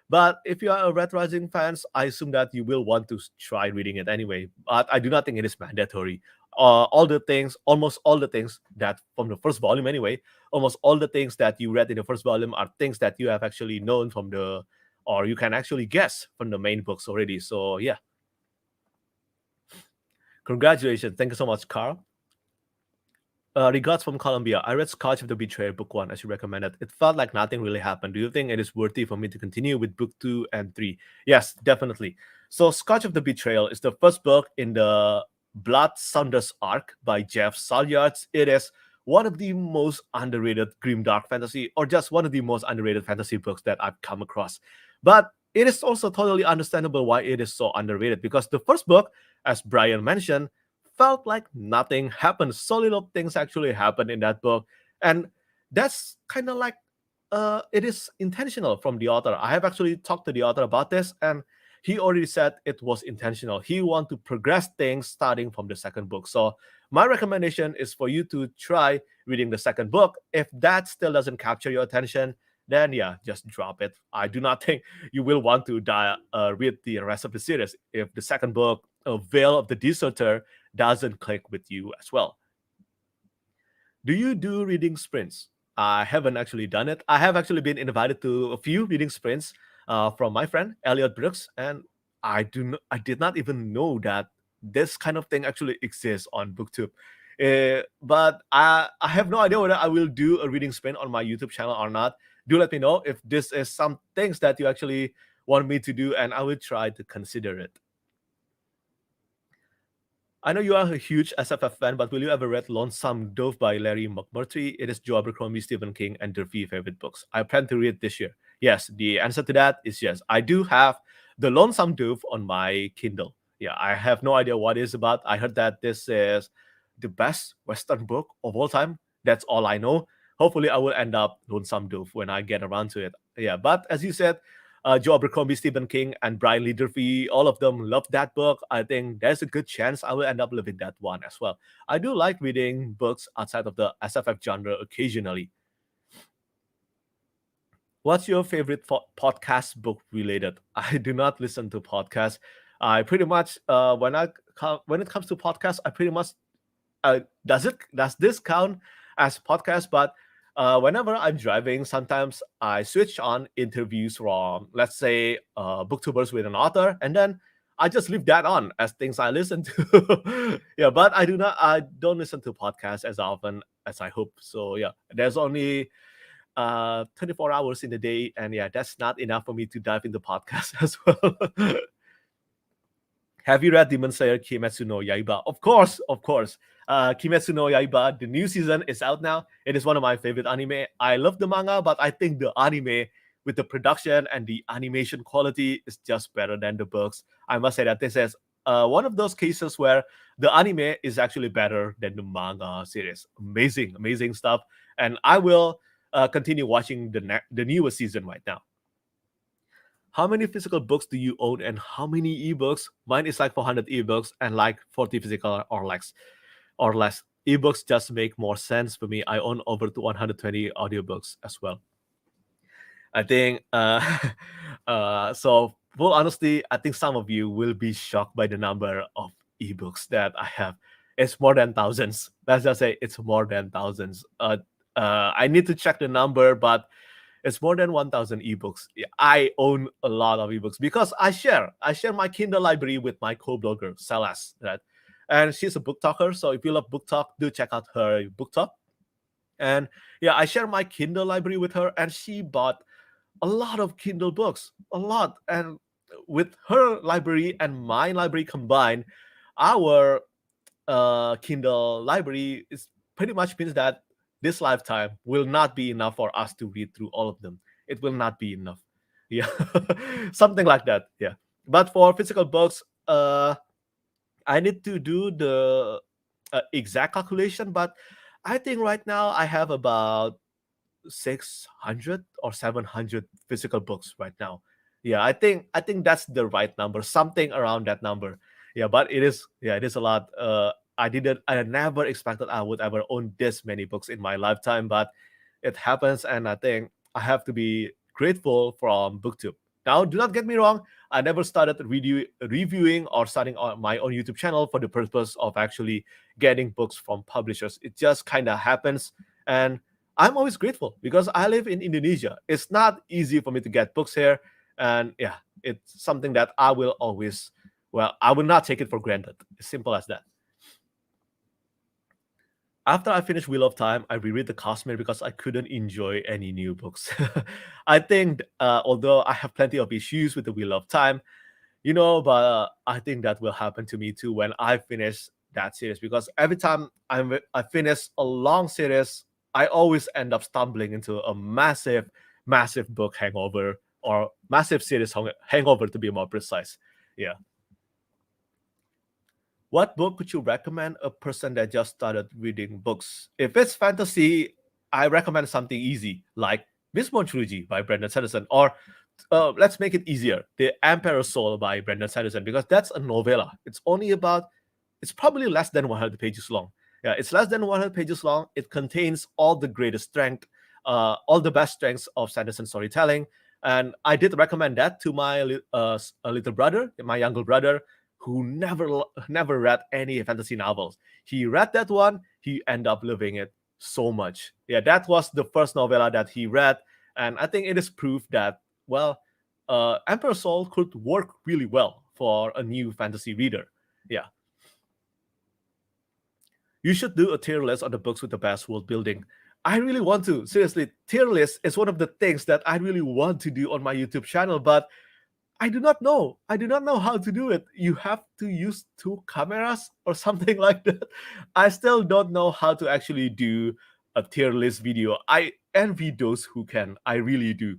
but if you are a Red Rising fans, I assume that you will want to try reading it anyway. But I do not think it is mandatory. Almost all the things that from the first volume anyway, almost all the things that you read in the first volume are things that you have actually known from the or you can actually guess from the main books already. So yeah, congratulations. Thank you so much, Carl. Regards from Colombia. I read Scotch of the Betrayer book 1 as you recommended. It felt like nothing really happened. Do you think it is worthy for me to continue with book 2 and 3? Yes, definitely. So Scotch of the Betrayal is the first book in the Blood Saunders arc by Jeff Salyards. It is one of the most underrated grim dark fantasy, or just one of the most underrated fantasy books that I've come across. But it is also totally understandable why it is so underrated, because the first book, as Brian mentioned, felt like nothing happened. So little things actually happened in that book. And that's kind of like it is intentional from the author. I have actually talked to the author about this, and he already said it was intentional. He want to progress things starting from the second book. So my recommendation is for you to try reading the second book. If that still doesn't capture your attention, then yeah, just drop it. I do not think you will want to read the rest of the series if the second book, Veil of the Deserter, doesn't click with you as well. Do you do reading sprints? I haven't actually done it. I have actually been invited to a few reading sprints from my friend Elliot Brooks, and I did not even know that this kind of thing actually exists on Booktube. But I have no idea whether I will do a reading sprint on my YouTube channel or not. Do let me know if this is some things that you actually want me to do, and I will try to consider it. I know you are a huge SFF fan, but will you ever read Lonesome Dove by Larry McMurtry? It is Joe Abercrombie, Stephen King, and their three favorite books. I plan to read this year. Yes, the answer to that is yes. I do have the Lonesome Dove on my Kindle. Yeah, I have no idea what it's about. I heard that this is the best Western book of all time. That's all I know. Hopefully, I will end up Lonesome Dove when I get around to it. Yeah, but as you said, Joe Abercrombie, Stephen King, and Brian Lee Durfee, all of them love that book. I think there's a good chance I will end up loving that one as well. I do like reading books outside of the SFF genre occasionally. What's your favorite podcast book related? I do not listen to podcasts. I pretty much when it comes to podcasts, I pretty much does this count as podcast? But whenever I'm driving, sometimes I switch on interviews from, let's say, booktubers with an author, and then I just leave that on as things I listen to. Yeah, but I don't listen to podcasts as often as I hope. So yeah, there's only 24 hours in the day, and yeah, that's not enough for me to dive into podcasts as well. Have you read Demon Slayer Kimetsu no Yaiba? Of course, of course. Kimetsu no Yaiba, the new season is out now. It is one of my favorite anime. I love the manga, but I think the anime with the production and the animation quality is just better than the books. I must say that this is one of those cases where the anime is actually better than the manga series. Amazing, amazing stuff. And I will continue watching the newest season right now. How many physical books do you own and how many ebooks? Mine is like 400 ebooks and like 40 physical or less. Ebooks just make more sense for me. I own over to 120 audiobooks as well. I think so full honesty, I think some of you will be shocked by the number of ebooks that I have. It's more than thousands. Let's just say it's more than thousands. I need to check the number, but It's more than 1,000 ebooks. Yeah, I own a lot of ebooks because I share my Kindle library with my co-blogger Celeste, right? And she's a book talker. So if you love book talk, do check out her book talk. And yeah, I share my Kindle library with her, and she bought a lot of Kindle books, a lot. And with her library and my library combined, our Kindle library is pretty much means that this lifetime will not be enough for us to read through all of them. It will not be enough. Yeah, something like that. Yeah, but for physical books, I need to do the exact calculation, but I think right now I have about 600 or 700 physical books right now. Yeah, I think that's the right number, something around that number. Yeah, but it is a lot. I never expected I would ever own this many books in my lifetime, but it happens, and I think I have to be grateful from Booktube. Now, do not get me wrong. I never started reviewing or starting on my own YouTube channel for the purpose of actually getting books from publishers. It just kind of happens, and I'm always grateful because I live in Indonesia. It's not easy for me to get books here, and yeah, it's something that I will always, well, I will not take it for granted. As simple as that. After I finished Wheel of Time, I reread The Cosmere because I couldn't enjoy any new books. I think, although I have plenty of issues with the Wheel of Time, but I think that will happen to me too when I finish that series, because every time I finish a long series, I always end up stumbling into a massive, massive book hangover, or massive series hangover to be more precise. Yeah. What book would you recommend a person that just started reading books? If it's fantasy, I recommend something easy like Mistborn Trilogy by Brandon Sanderson, or let's make it easier, The Emperor's Soul by Brandon Sanderson, because that's a novella. It's probably less than 100 pages long. Yeah, it's less than 100 pages long. It contains all the greatest strength, all the best strengths of Sanderson storytelling. And I did recommend that to my little brother, my younger brother, who never read any fantasy novels. He read that one. He ended up loving it so much. Yeah, that was the first novella that he read, and I think it is proof that, well, Emperor Soul could work really well for a new fantasy reader. Yeah. You should do a tier list of the books with the best world building. I really want to. Seriously, tier list is one of the things that I really want to do on my YouTube channel, but I do not know. I do not know how to do it. You have to use two cameras or something like that. I still don't know how to actually do a tier list video. I envy those who can. I really do.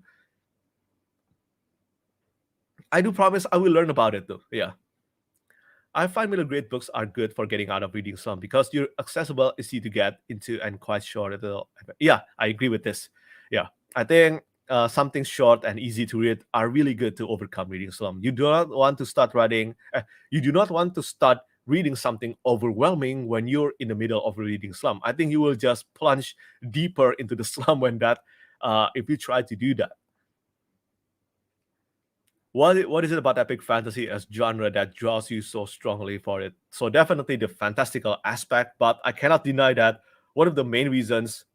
I do promise I will learn about it though. Yeah. I find middle grade books are good for getting out of reading slump because you're accessible, easy to get into, and quite short. Yeah, I agree with this. Yeah, I think something short and easy to read are really good to overcome reading slump. You do not want to start writing. You do not want to start reading something overwhelming when you're in the middle of a reading slump. I think you will just plunge deeper into the slump when that. If you try to do that. What is it about epic fantasy as genre that draws you so strongly for it? So definitely the fantastical aspect, but I cannot deny that one of the main reasons,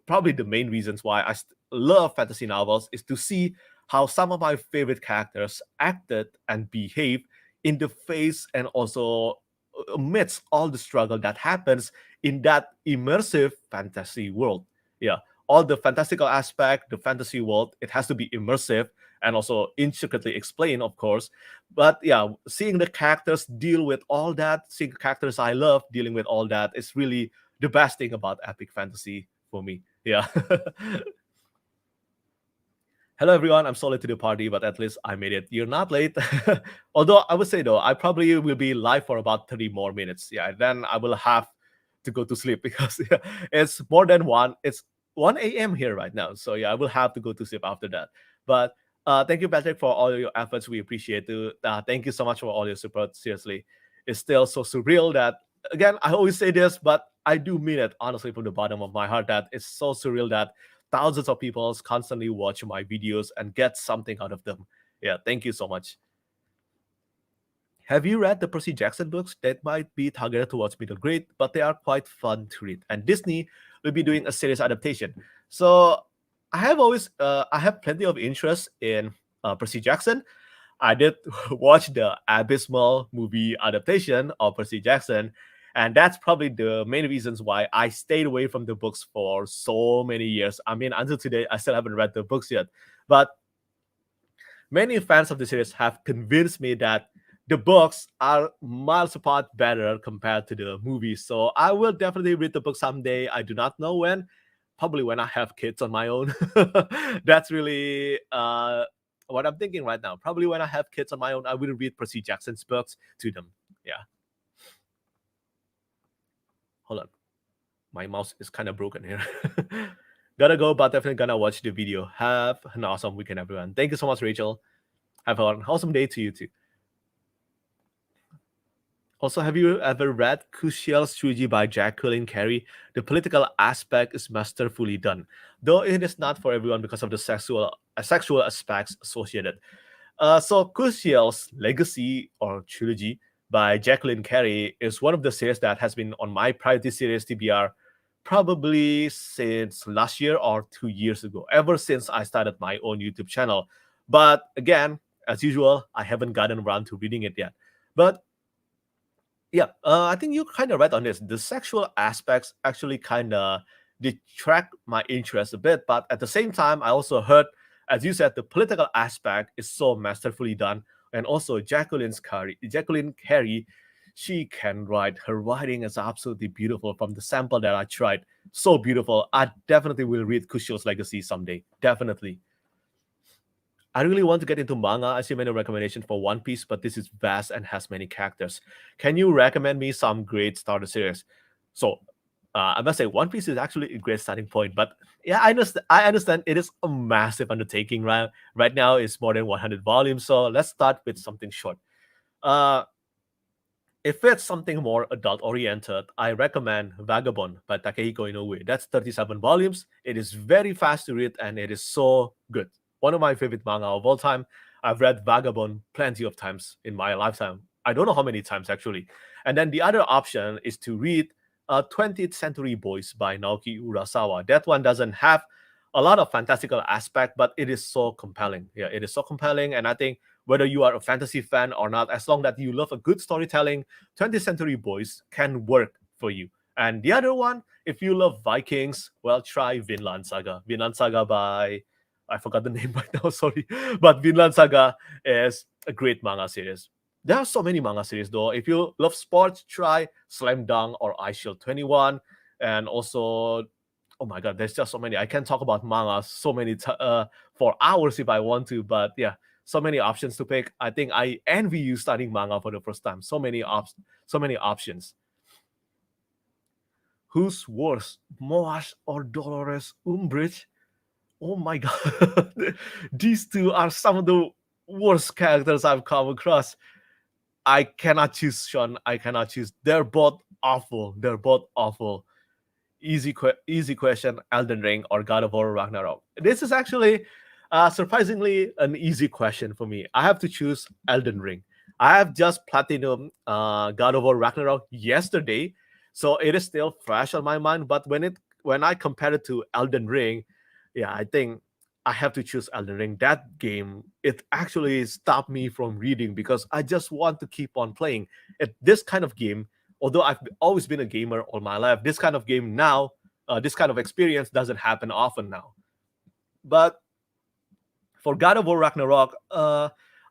probably the main reasons why I love fantasy novels, is to see how some of my favorite characters acted and behaved in the face and also amidst all the struggle that happens in that immersive fantasy world. Yeah, all the fantastical aspect, the fantasy world, it has to be immersive and also intricately explained, of course. But yeah, seeing the characters deal with all that, seeing characters I love dealing with all that is really the best thing about epic fantasy for me. Yeah. Hello everyone, I'm so late to the party, but at least I made it. You're not late. Although I would say though, I probably will be live for about 30 more minutes. Yeah, then I will have to go to sleep because yeah, it's more than one. It's 1 a.m. here right now. So yeah, I will have to go to sleep after that. But thank you, Patrick, for all your efforts. We appreciate it. Thank you so much for all your support. Seriously, it's still so surreal that, again, I always say this, but I do mean it honestly from the bottom of my heart, that it's so surreal that thousands of people constantly watch my videos and get something out of them. Yeah, thank you so much. Have you read the Percy Jackson books? That might be targeted towards middle grade, but they are quite fun to read. And Disney will be doing a series adaptation. So I have plenty of interest in Percy Jackson. I did watch the abysmal movie adaptation of Percy Jackson, and that's probably the main reasons why I stayed away from the books for so many years. I mean, until today, I still haven't read the books yet. But many fans of the series have convinced me that the books are miles apart better compared to the movies. So I will definitely read the book someday. I do not know when. Probably when I have kids on my own. That's really what I'm thinking right now. Probably when I have kids on my own, I will read Percy Jackson's books to them. Yeah. Hold on. My mouse is kind of broken here. Gotta go, but definitely gonna watch the video. Have an awesome weekend, everyone. Thank you so much, Rachel. Have an awesome day to you too. Also, have you ever read Kushiel's trilogy by Jacqueline Carey? The political aspect is masterfully done, though it is not for everyone because of the sexual aspects associated. So Kushiel's Legacy or trilogy by Jacqueline Carey is one of the series that has been on my priority series TBR probably since last year or 2 years ago, ever since I started my own YouTube channel. But again, as usual, I haven't gotten around to reading it yet. But yeah, I think you're kind of right on this. The sexual aspects actually kind of detract my interest a bit, but at the same time, I also heard, as you said, the political aspect is so masterfully done, and also Jacqueline Carey, she can write. Her writing is absolutely beautiful. From the sample that I tried, so beautiful. I definitely will read Kushio's Legacy someday. Definitely. I really want to get into manga. I see many recommendations for One Piece, but this is vast and has many characters. Can you recommend me some great starter series? So I must say, One Piece is actually a great starting point. But yeah, I understand it is a massive undertaking. Right now, it's more than 100 volumes. So let's start with something short. Uh, if it's something more adult oriented, I recommend Vagabond by Takehiko Inoue. That's 37 volumes. It is very fast to read and it is so good. One of my favorite manga of all time. I've read Vagabond plenty of times in my lifetime. I don't know how many times actually. And then the other option is to read 20th Century Boys by Naoki Urasawa. That one doesn't have a lot of fantastical aspect, but it is so compelling. Yeah, it is so compelling. And I think whether you are a fantasy fan or not, as long that you love a good storytelling, 20th Century Boys can work for you. And the other one, if you love Vikings, well, try Vinland Saga. Vinland Saga by, I forgot the name right now, sorry. But Vinland Saga is a great manga series. There are so many manga series though. If you love sports, try Slam Dunk or Ice Shield 21. And also, oh my god, there's just so many. I can talk about manga so many for hours if I want to, but yeah, so many options to pick. I think I envy you starting manga for the first time. So many options. Who's worse, Moash or Dolores Umbridge? Oh my god, these two are some of the worst characters I've come across. I cannot choose, Sean. I cannot choose. They're both awful. They're both awful. Easy question: Elden Ring or God of War Ragnarok? This is actually surprisingly an easy question for me. I have to choose Elden Ring. I have just platinum God of War Ragnarok yesterday, so it is still fresh on my mind. But when I compare it to Elden Ring, yeah, I think I have to choose Elden Ring. That game, it actually stopped me from reading because I just want to keep on playing. This kind of game, although I've always been a gamer all my life, this kind of game now, this kind of experience doesn't happen often now. But for God of War Ragnarok,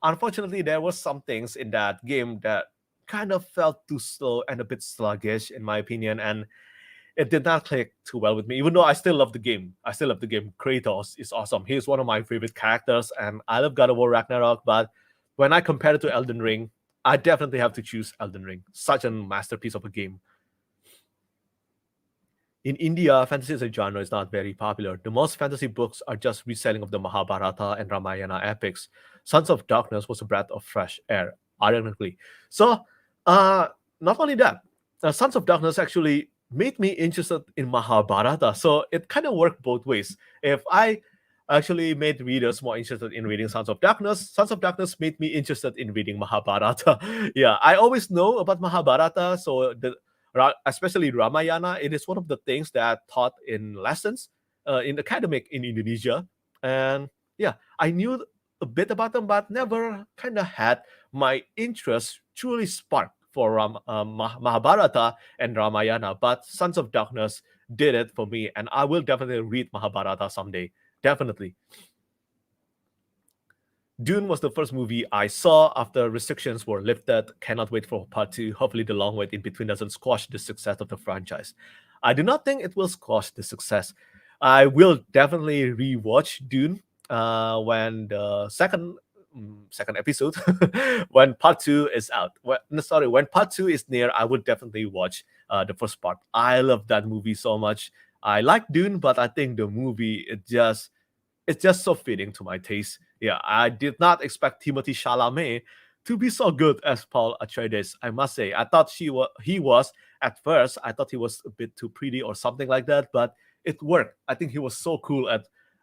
unfortunately, there was some things in that game that kind of felt too slow and a bit sluggish, in my opinion, and it did not click too well with me, even though I still love the game. Kratos is awesome. He's one of my favorite characters, and I love God of War Ragnarok. But when I compare it to Elden Ring, I definitely have to choose Elden Ring. Such a masterpiece of a game. In India, fantasy as a genre is not very popular. The most fantasy books are just reselling of the Mahabharata and Ramayana epics. Sons of Darkness was a breath of fresh air, ironically. So, not only that, Sons of Darkness actually made me interested in Mahabharata. So it kind of worked both ways. If I actually made readers more interested in reading Sons of Darkness made me interested in reading Mahabharata. Yeah, I always know about Mahabharata, so especially Ramayana, it is one of the things that taught in lessons. in academic in Indonesia, and yeah, I knew a bit about them, but never kind of had my interest truly sparked for Mahabharata and Ramayana. But Sons of Darkness did it for me, and I will definitely read Mahabharata someday. Definitely. Dune was the first movie I saw after restrictions were lifted. Cannot wait for part two. Hopefully, the long wait in between doesn't squash the success of the franchise. I do not think it will squash the success. I will definitely rewatch Dune when the second episode, when part two is out. When part two is near, I would definitely watch the first part. I love that movie so much. I like Dune, but I think the movie it's just so fitting to my taste. Yeah, I did not expect Timothy Chalamet to be so good as Paul Atreides. I must say, I thought he was at first. I thought he was a bit too pretty or something like that, but it worked. I think he was so cool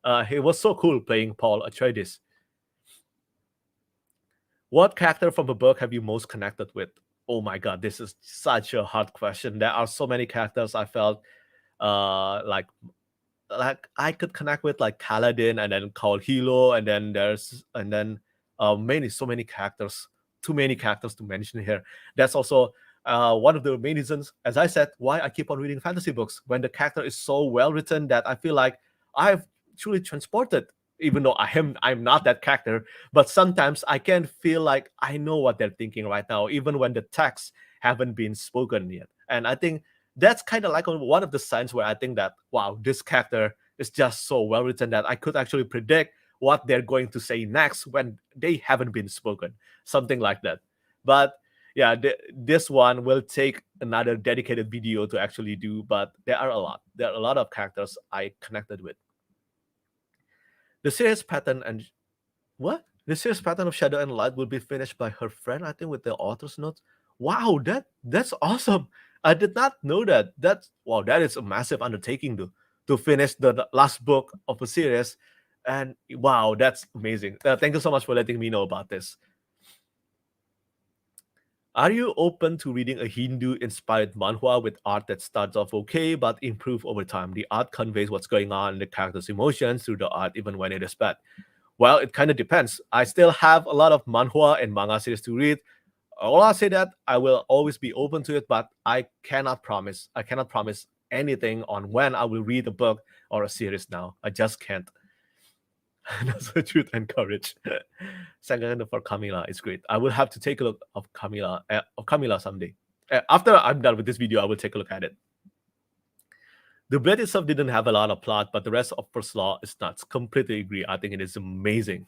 playing Paul Atreides. What character from a book have you most connected with? Oh my god, this is such a hard question. There are so many characters I felt uh like I could connect with, like Kaladin and then called Hilo, and then so many characters, too many characters to mention here. That's also one of the main reasons, as I said, why I keep on reading fantasy books, when the character is so well written that I feel like I've truly transported, even though I'm not that character, but sometimes I can feel like I know what they're thinking right now, even when the texts haven't been spoken yet. And I think that's kind of like one of the signs where I think that, wow, this character is just so well written that I could actually predict what they're going to say next when they haven't been spoken, something like that. But yeah, this one will take another dedicated video to actually do, but there are a lot. There are a lot of characters I connected with. The series pattern and what? The series pattern of Shadow and Light will be finished by her friend, I think, with the author's notes. Wow, that's awesome. I did not know that. That is a massive undertaking to finish the last book of a series. And wow, that's amazing. Thank you so much for letting me know about this. Are you open to reading a Hindu-inspired manhwa with art that starts off okay but improve over time? The art conveys what's going on in the character's emotions through the art, even when it is bad. Well, it kind of depends. I still have a lot of manhwa and manga series to read. All I say that I will always be open to it, but I cannot promise. I cannot promise anything on when I will read a book or a series now. I just can't. That's the truth and courage. Second for Camila is great. I will have to take a look of Camila someday. After I'm done with this video, I will take a look at it. The blade itself didn't have a lot of plot, but the rest of First Law is nuts. Completely agree. I think it is amazing.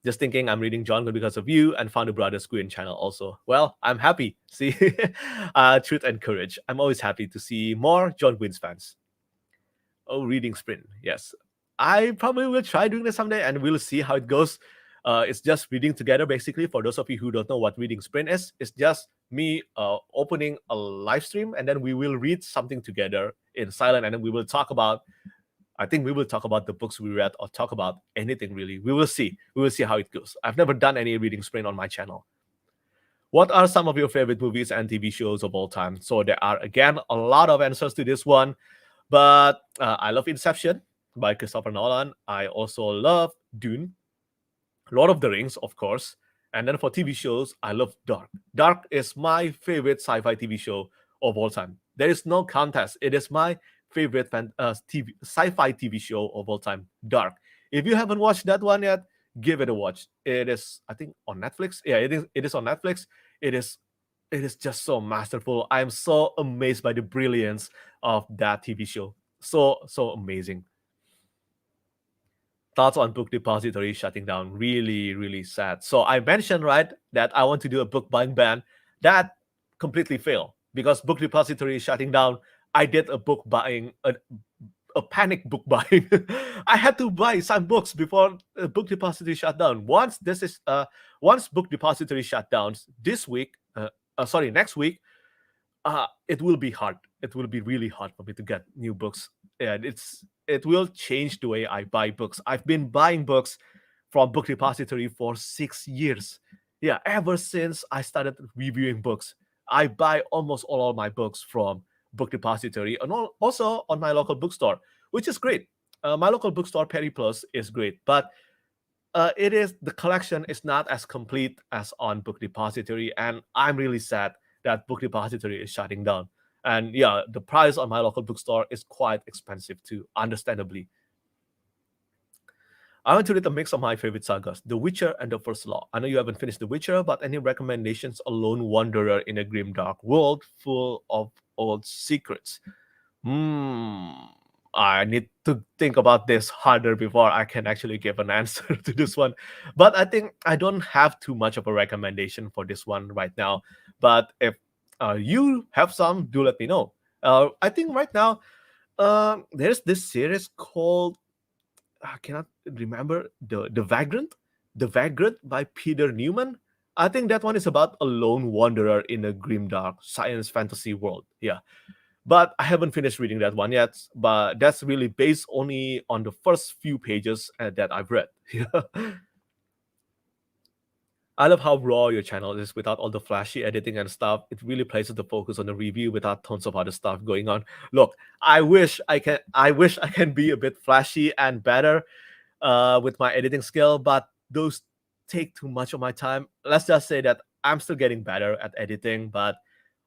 Just thinking I'm reading John Green because of you and found the Brothers Green channel also. Well, I'm happy. See, truth and courage. I'm always happy to see more John Green's fans. Oh, reading sprint. Yes. I probably will try doing this someday and we'll see how it goes. It's just reading together, basically. For those of you who don't know what reading sprint is, it's just me opening a live stream and then we will read something together in silent and then we will talk about the books we read or talk about anything really. We will see how it goes. I've never done any reading sprint on my channel. What are some of your favorite movies and TV shows of all time? So there are, again, a lot of answers to this one, but I love Inception by Christopher Nolan. I also love Dune, Lord of the Rings, of course. And then for TV shows, I love Dark. Dark is my favorite sci-fi TV show of all time. There is no contest. It is my favorite sci-fi TV show of all time, Dark. If you haven't watched that one yet, give it a watch. It is, I think, on Netflix. Yeah, it is on Netflix. It is just so masterful. I am so amazed by the brilliance of that TV show. So amazing. Thoughts on Book Depository shutting down? Really, really sad. So I mentioned, right, that I want to do a book buying ban. That completely failed because Book Depository is shutting down. I did a book buying, a panic book buying. I had to buy some books before Book Depository shut down. Once Book Depository shut down next week, it will be hard. It will be really hard for me to get new books. And it will change the way I buy books. I've been buying books from Book Depository for 6 years. Yeah, ever since I started reviewing books, I buy almost all my books from Book Depository and also on my local bookstore, which is great. My local bookstore, Perry Plus, is great, but it is the collection is not as complete as on Book Depository, and I'm really sad that Book Depository is shutting down. And yeah, the price on my local bookstore is quite expensive too, understandably. I want to read a mix of my favorite sagas, The Witcher and The First Law. I know you haven't finished The Witcher, but any recommendations? A lone wanderer in a grim, dark world full of old secrets. Hmm. I need to think about this harder before I can actually give an answer to this one. But I think I don't have too much of a recommendation for this one right now. But if you have some, do let me know. I think right now there's this series called I cannot remember the Vagrant by Peter Newman. I think that one is about a lone wanderer in a grimdark science fantasy world. Yeah, but I haven't finished reading that one yet. But that's really based only on the first few pages that I've read. I love how raw your channel is without all the flashy editing and stuff. It really places the focus on the review without tons of other stuff going on. Look, I wish I can be a bit flashy and better with my editing skill, but those take too much of my time. Let's just say that I'm still getting better at editing, but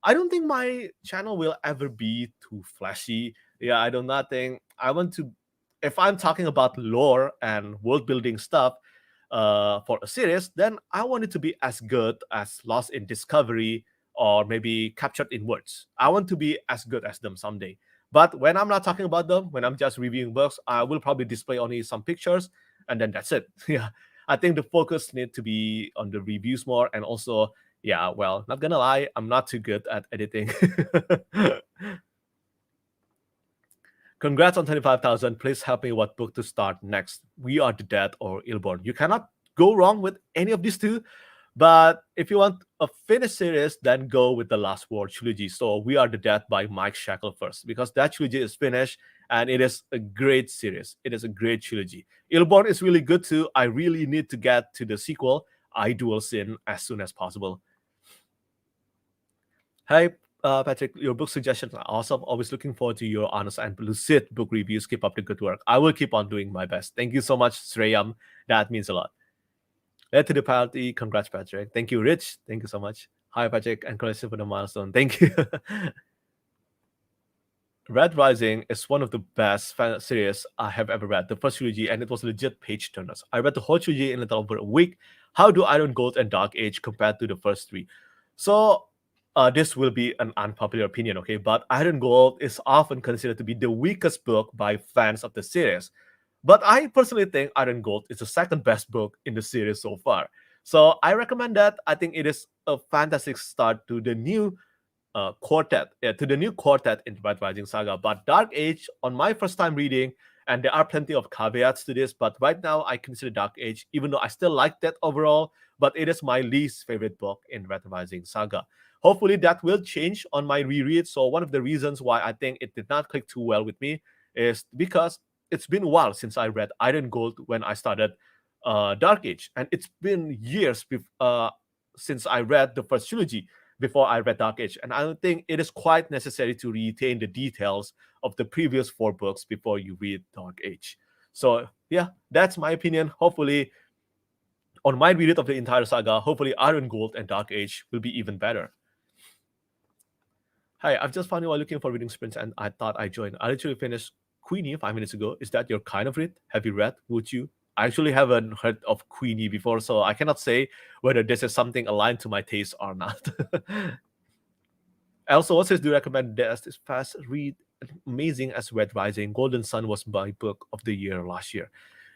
I don't think my channel will ever be too flashy. Yeah, I do not think I want to. If I'm talking about lore and world building stuff for a series, then I want it to be as good as Lost in Discovery or maybe Captured in Words. I want to be as good as them someday. But when I'm not talking about them, when I'm just reviewing books, I will probably display only some pictures and then that's it. Yeah. I think the focus need to be on the reviews more and also, yeah, well, not gonna lie, I'm not too good at editing. Congrats on 25,000. Please help me what book to start next. We Are the Dead or Illborn. You cannot go wrong with any of these two. But if you want a finished series, then go with the Last War trilogy. So We Are the Dead by Mike Shackle first, because that trilogy is finished and it is a great series. It is a great trilogy. Illborn is really good too. I really need to get to the sequel, I Dual Sin, as soon as possible. Hi, Patrick. Your book suggestions are awesome. Always looking forward to your honest and lucid book reviews. Keep up the good work. I will keep on doing my best. Thank you so much, Sreyam. That means a lot. Led to the party. Congrats, Patrick. Thank you, Rich. Thank you so much. Hi, Patrick, and congratulations for the milestone. Thank you. Red Rising is one of the best fan series I have ever read. The first trilogy, and it was legit page turners. I read the whole trilogy in a little over a week. How do Iron Gold and Dark Age compared to the first three? So, this will be an unpopular opinion, okay? But Iron Gold is often considered to be the weakest book by fans of the series. But I personally think Iron Gold is the second best book in the series so far. So I recommend that. I think it is a fantastic start to the new quartet, to the new quartet in Red Rising Saga. But Dark Age, on my first time reading, and there are plenty of caveats to this, but right now I consider Dark Age, even though I still like that overall, but it is my least favorite book in Red Rising Saga. Hopefully that will change on my reread. So one of the reasons why I think it did not click too well with me is because it's been a while since I read Iron Gold when I started Dark Age, and it's been years since I read the first trilogy before I read Dark Age, and I don't think it is quite necessary to retain the details of the previous four books before you read Dark Age. So yeah, that's my opinion. Hopefully, on my read of the entire saga, hopefully Iron Gold and Dark Age will be even better. Hi, I've just found you while looking for reading sprints, and I thought I'd join. I literally finished Queenie 5 minutes ago. Is that your kind of read? Have you read? Would you? I actually haven't heard of Queenie before, so I cannot say whether this is something aligned to my taste or not. Also, what says do you recommend this fast read amazing as Red Rising? Golden Sun was my book of the year last year.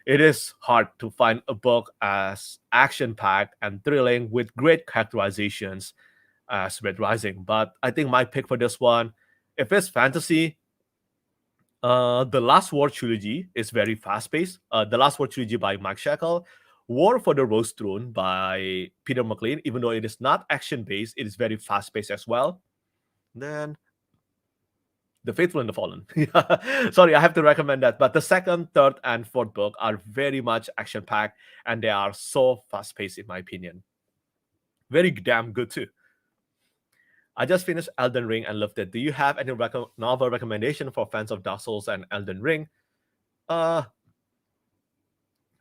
It is hard to find a book as action-packed and thrilling with great characterizations as Red Rising. But I think my pick for this one, if it's fantasy, the Last War trilogy is very fast-paced. The Last War trilogy by Mike Shackle, War for the Rose Throne by Peter McLean, even though it is not action-based, it is very fast-paced as well. Then The Faithful and the Fallen. Sorry, I have to recommend that. But the second, third, and fourth book are very much action-packed, and they are so fast-paced in my opinion. Very damn good too. I just finished Elden Ring and loved it. Do you have any novel recommendation for fans of Dark Souls and Elden Ring?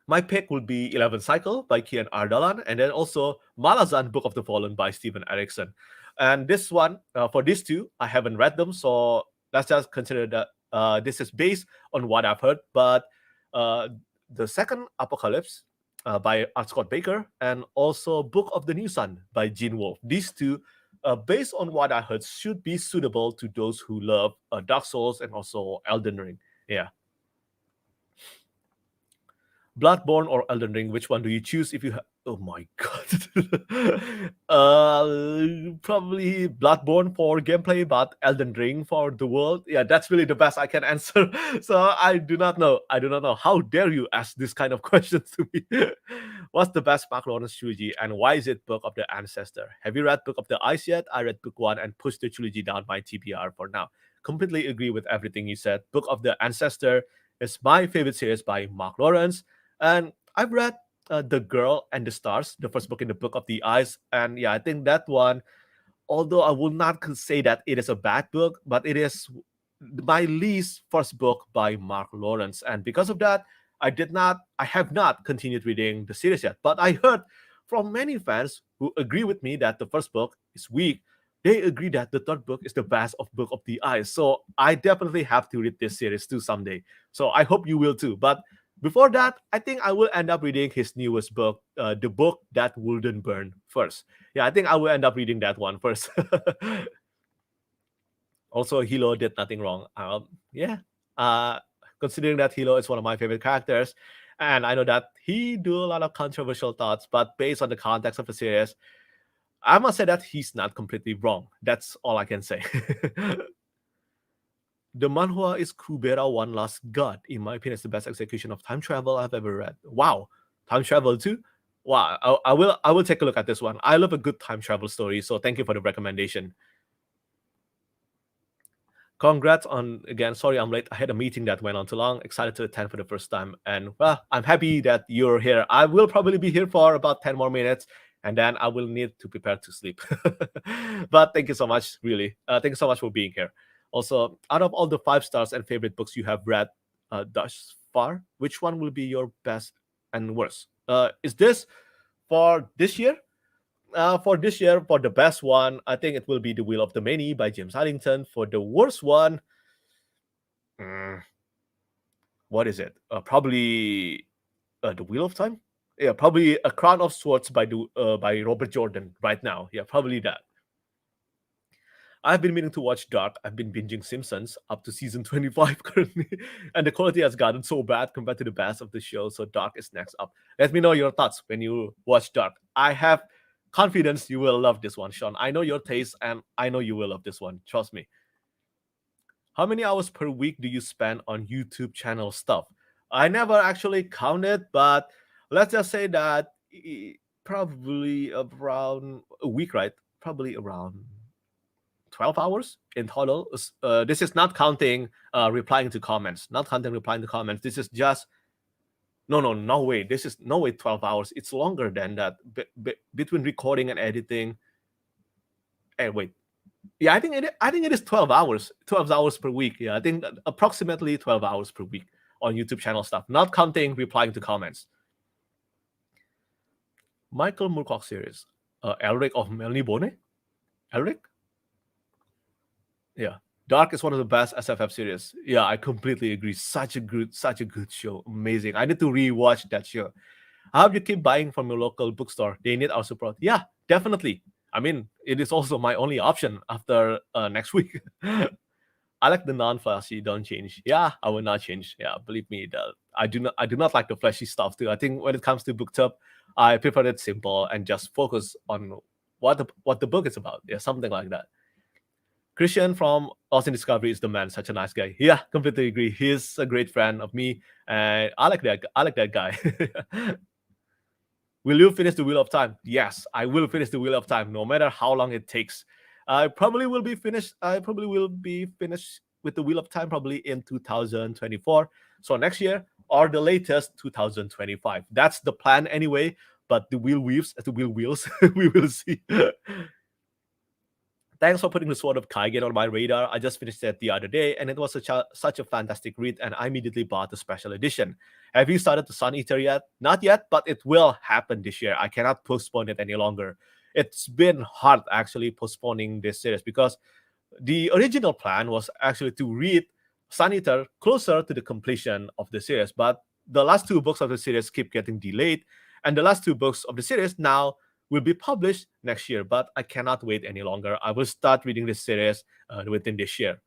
My pick would be 11 Cycle by Kian Ardalan, and then also Malazan Book of the Fallen by Stephen Erickson. And this one, for these two, I haven't read them, so let's just consider that this is based on what I've heard. But uh, the second Apocalypse by R. Scott Baker, and also Book of the New Sun by Gene Wolfe. These two, based on what I heard, should be suitable to those who love Dark Souls and also Elden Ring. Yeah. Bloodborne or Elden Ring, which one do you choose if you oh my god. Probably Bloodborne for gameplay, but Elden Ring for the world. Yeah, that's really the best I can answer. So I do not know. I do not know. How dare you ask this kind of questions to me? What's the best Mark Lawrence trilogy and why is it Book of the Ancestor? Have you read Book of the Ice yet? I read book one and pushed the trilogy down my TBR for now. Completely agree with everything you said. Book of the Ancestor is my favorite series by Mark Lawrence. And I've read The Girl and the Stars, the first book in the Book of the Ice. And yeah, I think that one, although I will not say that it is a bad book, but it is my least first book by Mark Lawrence. And because of that, I have not continued reading the series yet. But I heard from many fans who agree with me that the first book is weak. They agree that the third book is the best of Book of the Ice. So I definitely have to read this series too someday. So I hope you will too. But before that, I think I will end up reading his newest book, the book that wouldn't burn first. Yeah, I think I will end up reading that one first. Also, Hilo did nothing wrong. Yeah, considering that Hilo is one of my favorite characters, and I know that he do a lot of controversial thoughts, but based on the context of the series, I must say that he's not completely wrong. That's all I can say. The manhwa is Kubera One Last God. In my opinion, it's the best execution of time travel I've ever read. Wow, time travel too. Wow, I will take a look at this one. I love a good time travel story, so thank you for the recommendation. Congrats on again. Sorry I'm late. I had a meeting that went on too long. Excited to attend for the first time, and well, I'm happy that you're here. I will probably be here for about 10 more minutes, and then I will need to prepare to sleep. But thank you so much, really. Thank you so much for being here. Also, out of all the 5 stars and favorite books you have read thus far, which one will be your best and worst? Is this for this year? For this year, for the best one, I think it will be The Wheel of the Many by James Addington. For the worst one, what is it? Probably The Wheel of Time. Yeah, probably A Crown of Swords by Robert Jordan right now. Yeah, probably that. I've been meaning to watch Dark. I've been binging Simpsons up to season 25 currently, and the quality has gotten so bad compared to the best of the show. So Dark is next up. Let me know your thoughts when you watch Dark. I have confidence you will love this one, Sean. I know your taste, and I know you will love this one. Trust me. How many hours per week do you spend on YouTube channel stuff? I never actually counted, but let's just say that probably around a week, right? Probably around 12 hours in total. This is not counting replying to comments, not counting replying to comments. This is just no way. This is no way 12 hours. It's longer than that. Between recording and editing. And wait, yeah, I think it is 12 hours. 12 hours per week. Yeah, I think approximately 12 hours per week on YouTube channel stuff, not counting replying to comments. Michael Moorcock series. Elric of Melnibone? Elric? Yeah. Dark is one of the best SFF series. Yeah, I completely agree. Such a good show. Amazing. I need to rewatch that show. I hope you keep buying from your local bookstore. They need our support. Yeah, definitely. I mean, it is also my only option after next week. I like the non-flashy. Don't change. Yeah, I will not change. Yeah, believe me. I do not like the flashy stuff too. I think when it comes to Booktube, I prefer it simple and just focus on what the book is about. Yeah, something like that. Christian from Austin Discovery is the man. Such a nice guy. Yeah, completely agree. He's a great friend of me, and I like that. I like that guy. Will you finish the Wheel of Time? Yes, I will finish the Wheel of Time, no matter how long it takes. I probably will be finished. I probably will be finished with the Wheel of Time probably in 2024. So next year or the latest 2025. That's the plan anyway. But the wheel wheels, we will see. Thanks for putting the Sword of Kaigen on my radar. I just finished it the other day, and it was such a fantastic read, and I immediately bought the special edition. Have you started the Sun Eater yet? Not yet, but it will happen this year. I cannot postpone it any longer. It's been hard actually postponing this series because the original plan was actually to read Sun Eater closer to the completion of the series, but the last two books of the series keep getting delayed, and the last two books of the series now will be published next year. But I cannot wait any longer. I will start reading this series within this year.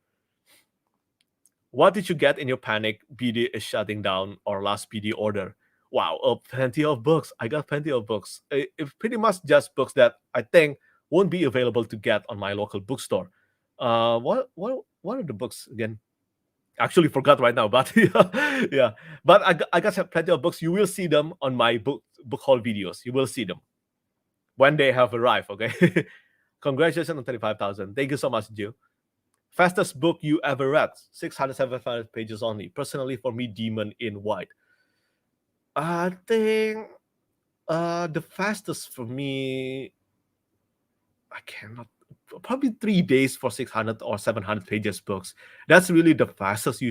What did you get in your panic? BD is shutting down or last BD order. Wow, plenty of books. I got plenty of books. It's pretty much just books that I think won't be available to get on my local bookstore. What are the books again? Actually forgot right now, but yeah. But I got plenty of books. You will see them on my book haul videos. You will see them when they have arrived. Okay. Congratulations on 35,000. Thank you so much, Jill. Fastest book you ever read? 675 pages only. Personally, for me, Demon in White. I think the fastest for me, I cannot. Probably 3 days for 600 or 700 pages books. That's really the fastest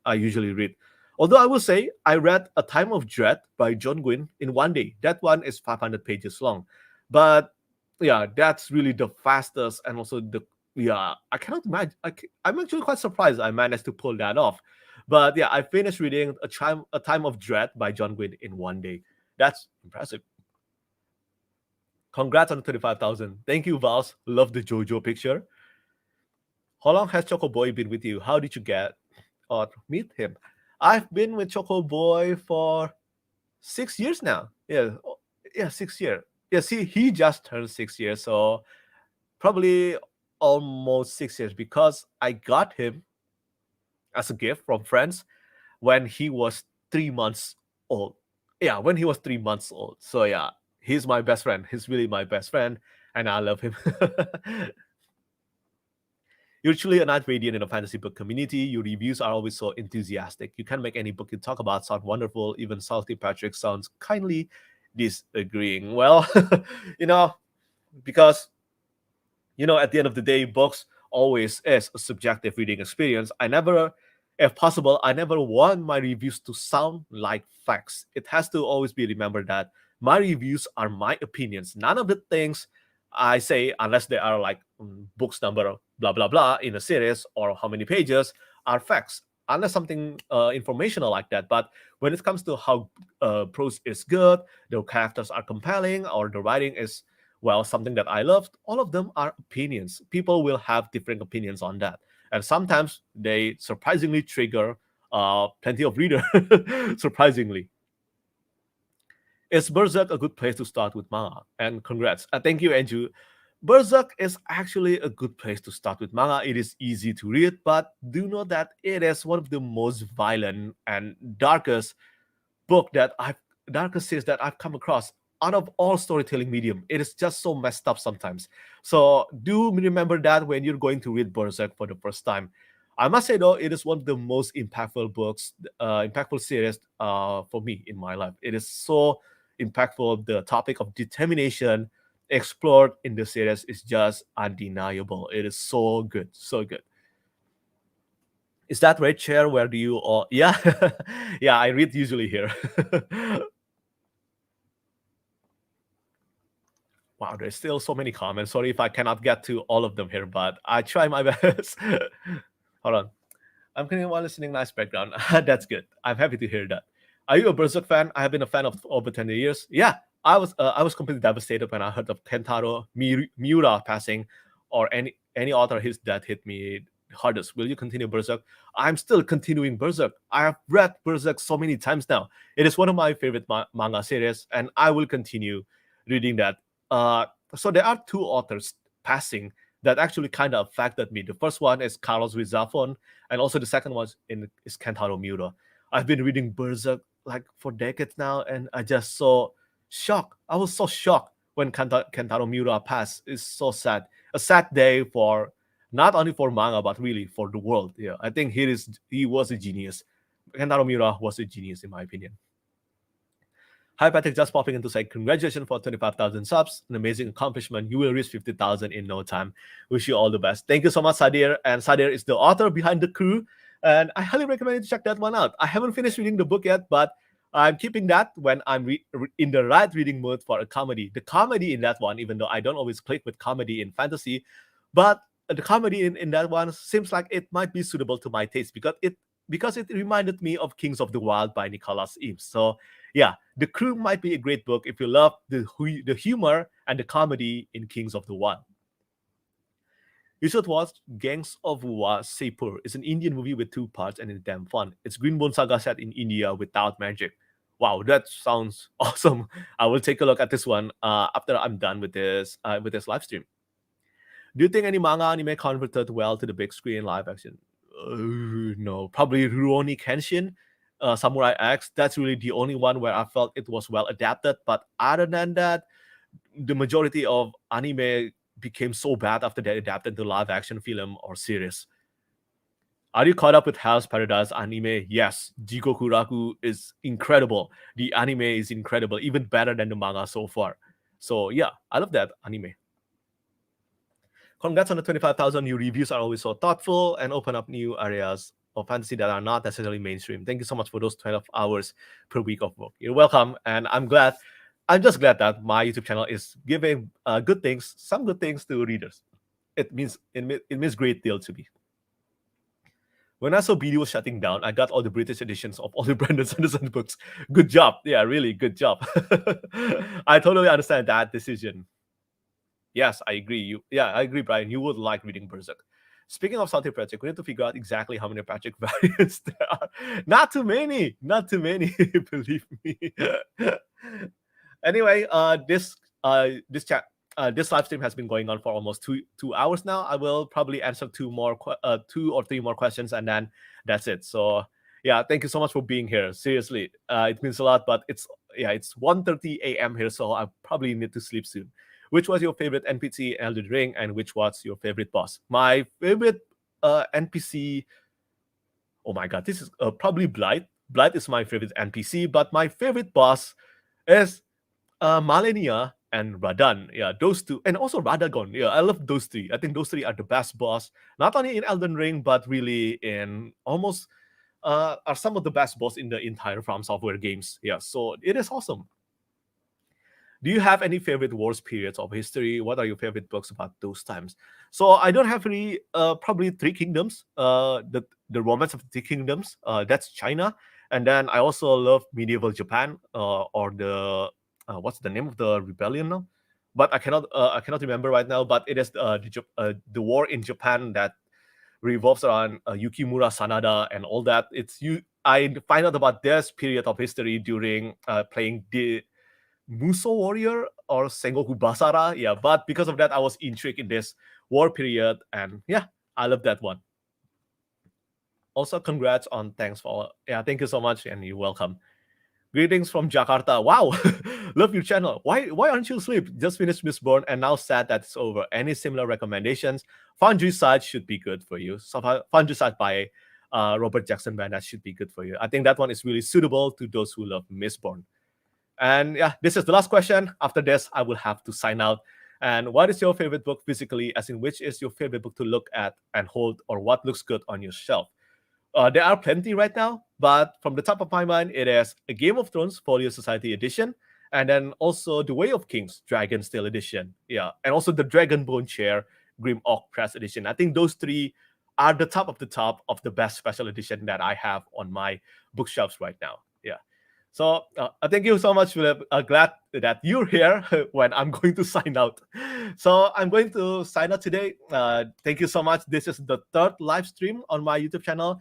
I usually read. Although I will say I read A Time of Dread by John Gwynne in 1 day. That one is 500 pages long. But yeah, that's really the fastest, and also I cannot imagine. I'm actually quite surprised I managed to pull that off. But yeah, I finished reading A Time of Dread by John Gwynne in 1 day. That's impressive. Congrats on 35,000. Thank you, Vals. Love the JoJo picture. How long has Choco Boy been with you? How did you get or meet him? I've been with Choco Boy for 6 years now. Yeah, 6 years. Yeah, see, he just turned 6 years, so probably almost 6 years because I got him as a gift from friends when he was 3 months old. Yeah, when he was 3 months old. So yeah, he's my best friend. He's really my best friend, and I love him. You're truly a night radiant in a fantasy book community. Your reviews are always so enthusiastic. You can make any book you talk about sound wonderful. Even Salty Patrick sounds kindly disagreeing. Well, you know, because at the end of the day, books always is a subjective reading experience. If possible, I never want my reviews to sound like facts. It has to always be remembered that my reviews are my opinions. None of the things I say, unless they are like books number blah blah blah in a series or how many pages, are facts. Unless something informational like that. But when it comes to how prose is good, the characters are compelling, or the writing is something that I loved, all of them are opinions. People will have different opinions on that. And sometimes they surprisingly trigger plenty of readers, surprisingly. Is Berserk a good place to start with manga? And congrats. Thank you, Andrew. Berserk is actually a good place to start with manga. It is easy to read, but do know that it is one of the most violent and darkest series that I've come across out of all storytelling medium. It is just so messed up sometimes. So do remember that when you're going to read Berserk for the first time. I must say though, it is one of the most impactful series for me in my life. It is so impactful. The topic of determination explored in the series is just undeniable. It is so good, so good. Is that red chair? Where do you all? Yeah, yeah. I read usually here. Wow, there's still so many comments. Sorry if I cannot get to all of them here, but I try my best. Hold on. I'm getting while listening. Nice background. That's good. I'm happy to hear that. Are you a Berserk fan? I have been a fan of over 10 years. Yeah, I was completely devastated when I heard of Kentaro Miura passing, or any author his death hit me hardest. Will you continue Berserk? I'm still continuing Berserk. I have read Berserk so many times now. It is one of my favorite manga series, and I will continue reading that. So there are two authors passing that actually kind of affected me. The first one is Carlos Rizafon, and also the second one is Kentaro Miura. I've been reading Berserk like for decades now, and I just so shocked. I was so shocked when Kentaro Miura passed. It's so sad. A sad day for not only for manga but really for the world. Yeah, I think he was a genius. Kentaro Miura was a genius in my opinion. Hi, Patrick, just popping in to say congratulations for 25,000 subs. An amazing accomplishment. You will reach 50,000 in no time. Wish you all the best. Thank you so much, Sadir. And Sadir is the author behind The Crew. And I highly recommend you to check that one out. I haven't finished reading the book yet, but I'm keeping that when I'm in the right reading mood for a comedy. The comedy in that one, even though I don't always click with comedy in fantasy, but the comedy in that one seems like it might be suitable to my taste because it reminded me of Kings of the Wild by Nicholas Eames. So yeah, The Crew might be a great book if you love the humor and the comedy in Kings of the Wild. You should watch Gangs of Wasseypur. It's an Indian movie with 2 parts and it's damn fun. It's Green Bone Saga set in India without magic. Wow, that sounds awesome. I will take a look at this one after I'm done with this live stream. Do you think any manga anime converted well to the big screen live action? No, probably Rurouni Kenshin, Samurai X. That's really the only one where I felt it was well adapted. But other than that, the majority of anime became so bad after they adapted to live action film or series. Are you caught up with Hell's Paradise anime? Yes, Jigoku Raku is incredible. The anime is incredible, even better than the manga so far. So yeah, I love that anime. Congrats on the 25,000. New reviews are always so thoughtful and open up new areas of fantasy that are not necessarily mainstream. Thank you so much for those 12 hours per week of work. You're welcome, and I'm just glad that my YouTube channel is giving some good things to readers. It means a great deal to me. When I saw BD was shutting down, I got all the British editions of all the Brandon Sanderson books. Good job. Yeah, really good job. I totally understand that decision. Yes, I agree. I agree, Brian. You would like reading Berserk. Speaking of something Petrik, we need to figure out exactly how many Petrik variants there are. Not too many. Believe me. Anyway, this live stream has been going on for almost two hours now. I will probably answer 2 or 3 more questions, and then that's it. So yeah, thank you so much for being here. Seriously, it means a lot. But it's 1:30 a.m. here, so I probably need to sleep soon. Which was your favorite NPC in Elden Ring, and which was your favorite boss? My favorite NPC. Oh my god, this is probably Blight. Blight is my favorite NPC, but my favorite boss is Malenia and Radan. Yeah, those two, and also Radagon. Yeah, I love those 3. I think those 3 are the best boss, not only in Elden Ring, but really in almost are some of the best boss in the entire From Software games. Yeah, so it is awesome. Do you have any favorite wars periods of history? What are your favorite books about those times? So I don't have any. Probably 3 kingdoms. The Romance of the 3 Kingdoms. That's China, and then I also love medieval Japan. Or the what's the name of the rebellion now? But I cannot remember right now. But it is the war in Japan that revolves around Yukimura Sanada and all that. I find out about this period of history during playing the Muso Warrior or Sengoku Basara. Yeah, but because of that, I was intrigued in this war period, and yeah, I love that one. Also, congrats on thanks for thank you so much, and you're welcome. Greetings from Jakarta. Wow, love your channel. Why aren't you asleep? Just finished Mistborn and now sad that it's over. Any similar recommendations? Fungicide should be good for you. So Fungicide by Robert Jackson Band, that should be good for you. I think that one is really suitable to those who love Mistborn. And yeah, this is the last question. After this, I will have to sign out. And what is your favorite book physically? As in, which is your favorite book to look at and hold, or what looks good on your shelf? There are plenty right now, but from the top of my mind, it is a Game of Thrones Folio Society Edition, and then also The Way of Kings Dragonsteel Edition. Yeah, and also the Dragonbone Chair Grim Oak Press Edition. I think those 3 are the top of the best special edition that I have on my bookshelves right now. Yeah. So thank you so much, Philip. Glad that you're here when I'm going to sign out. So I'm going to sign out today. Thank you so much. This is the 3rd live stream on my YouTube channel.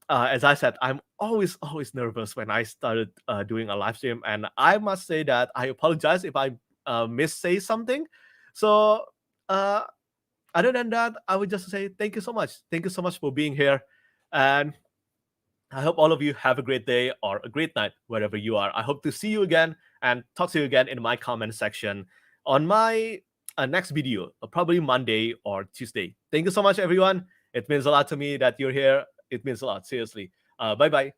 As I said, I'm always nervous when I started doing a live stream, and I must say that I apologize if I say something. So other than that, I would just say thank you so much. Thank you so much for being here, and I hope all of you have a great day or a great night wherever you are. I hope to see you again and talk to you again in my comment section on my next video, probably Monday or Tuesday. Thank you so much, everyone. It means a lot to me that you're here. It means a lot, seriously. Bye-bye.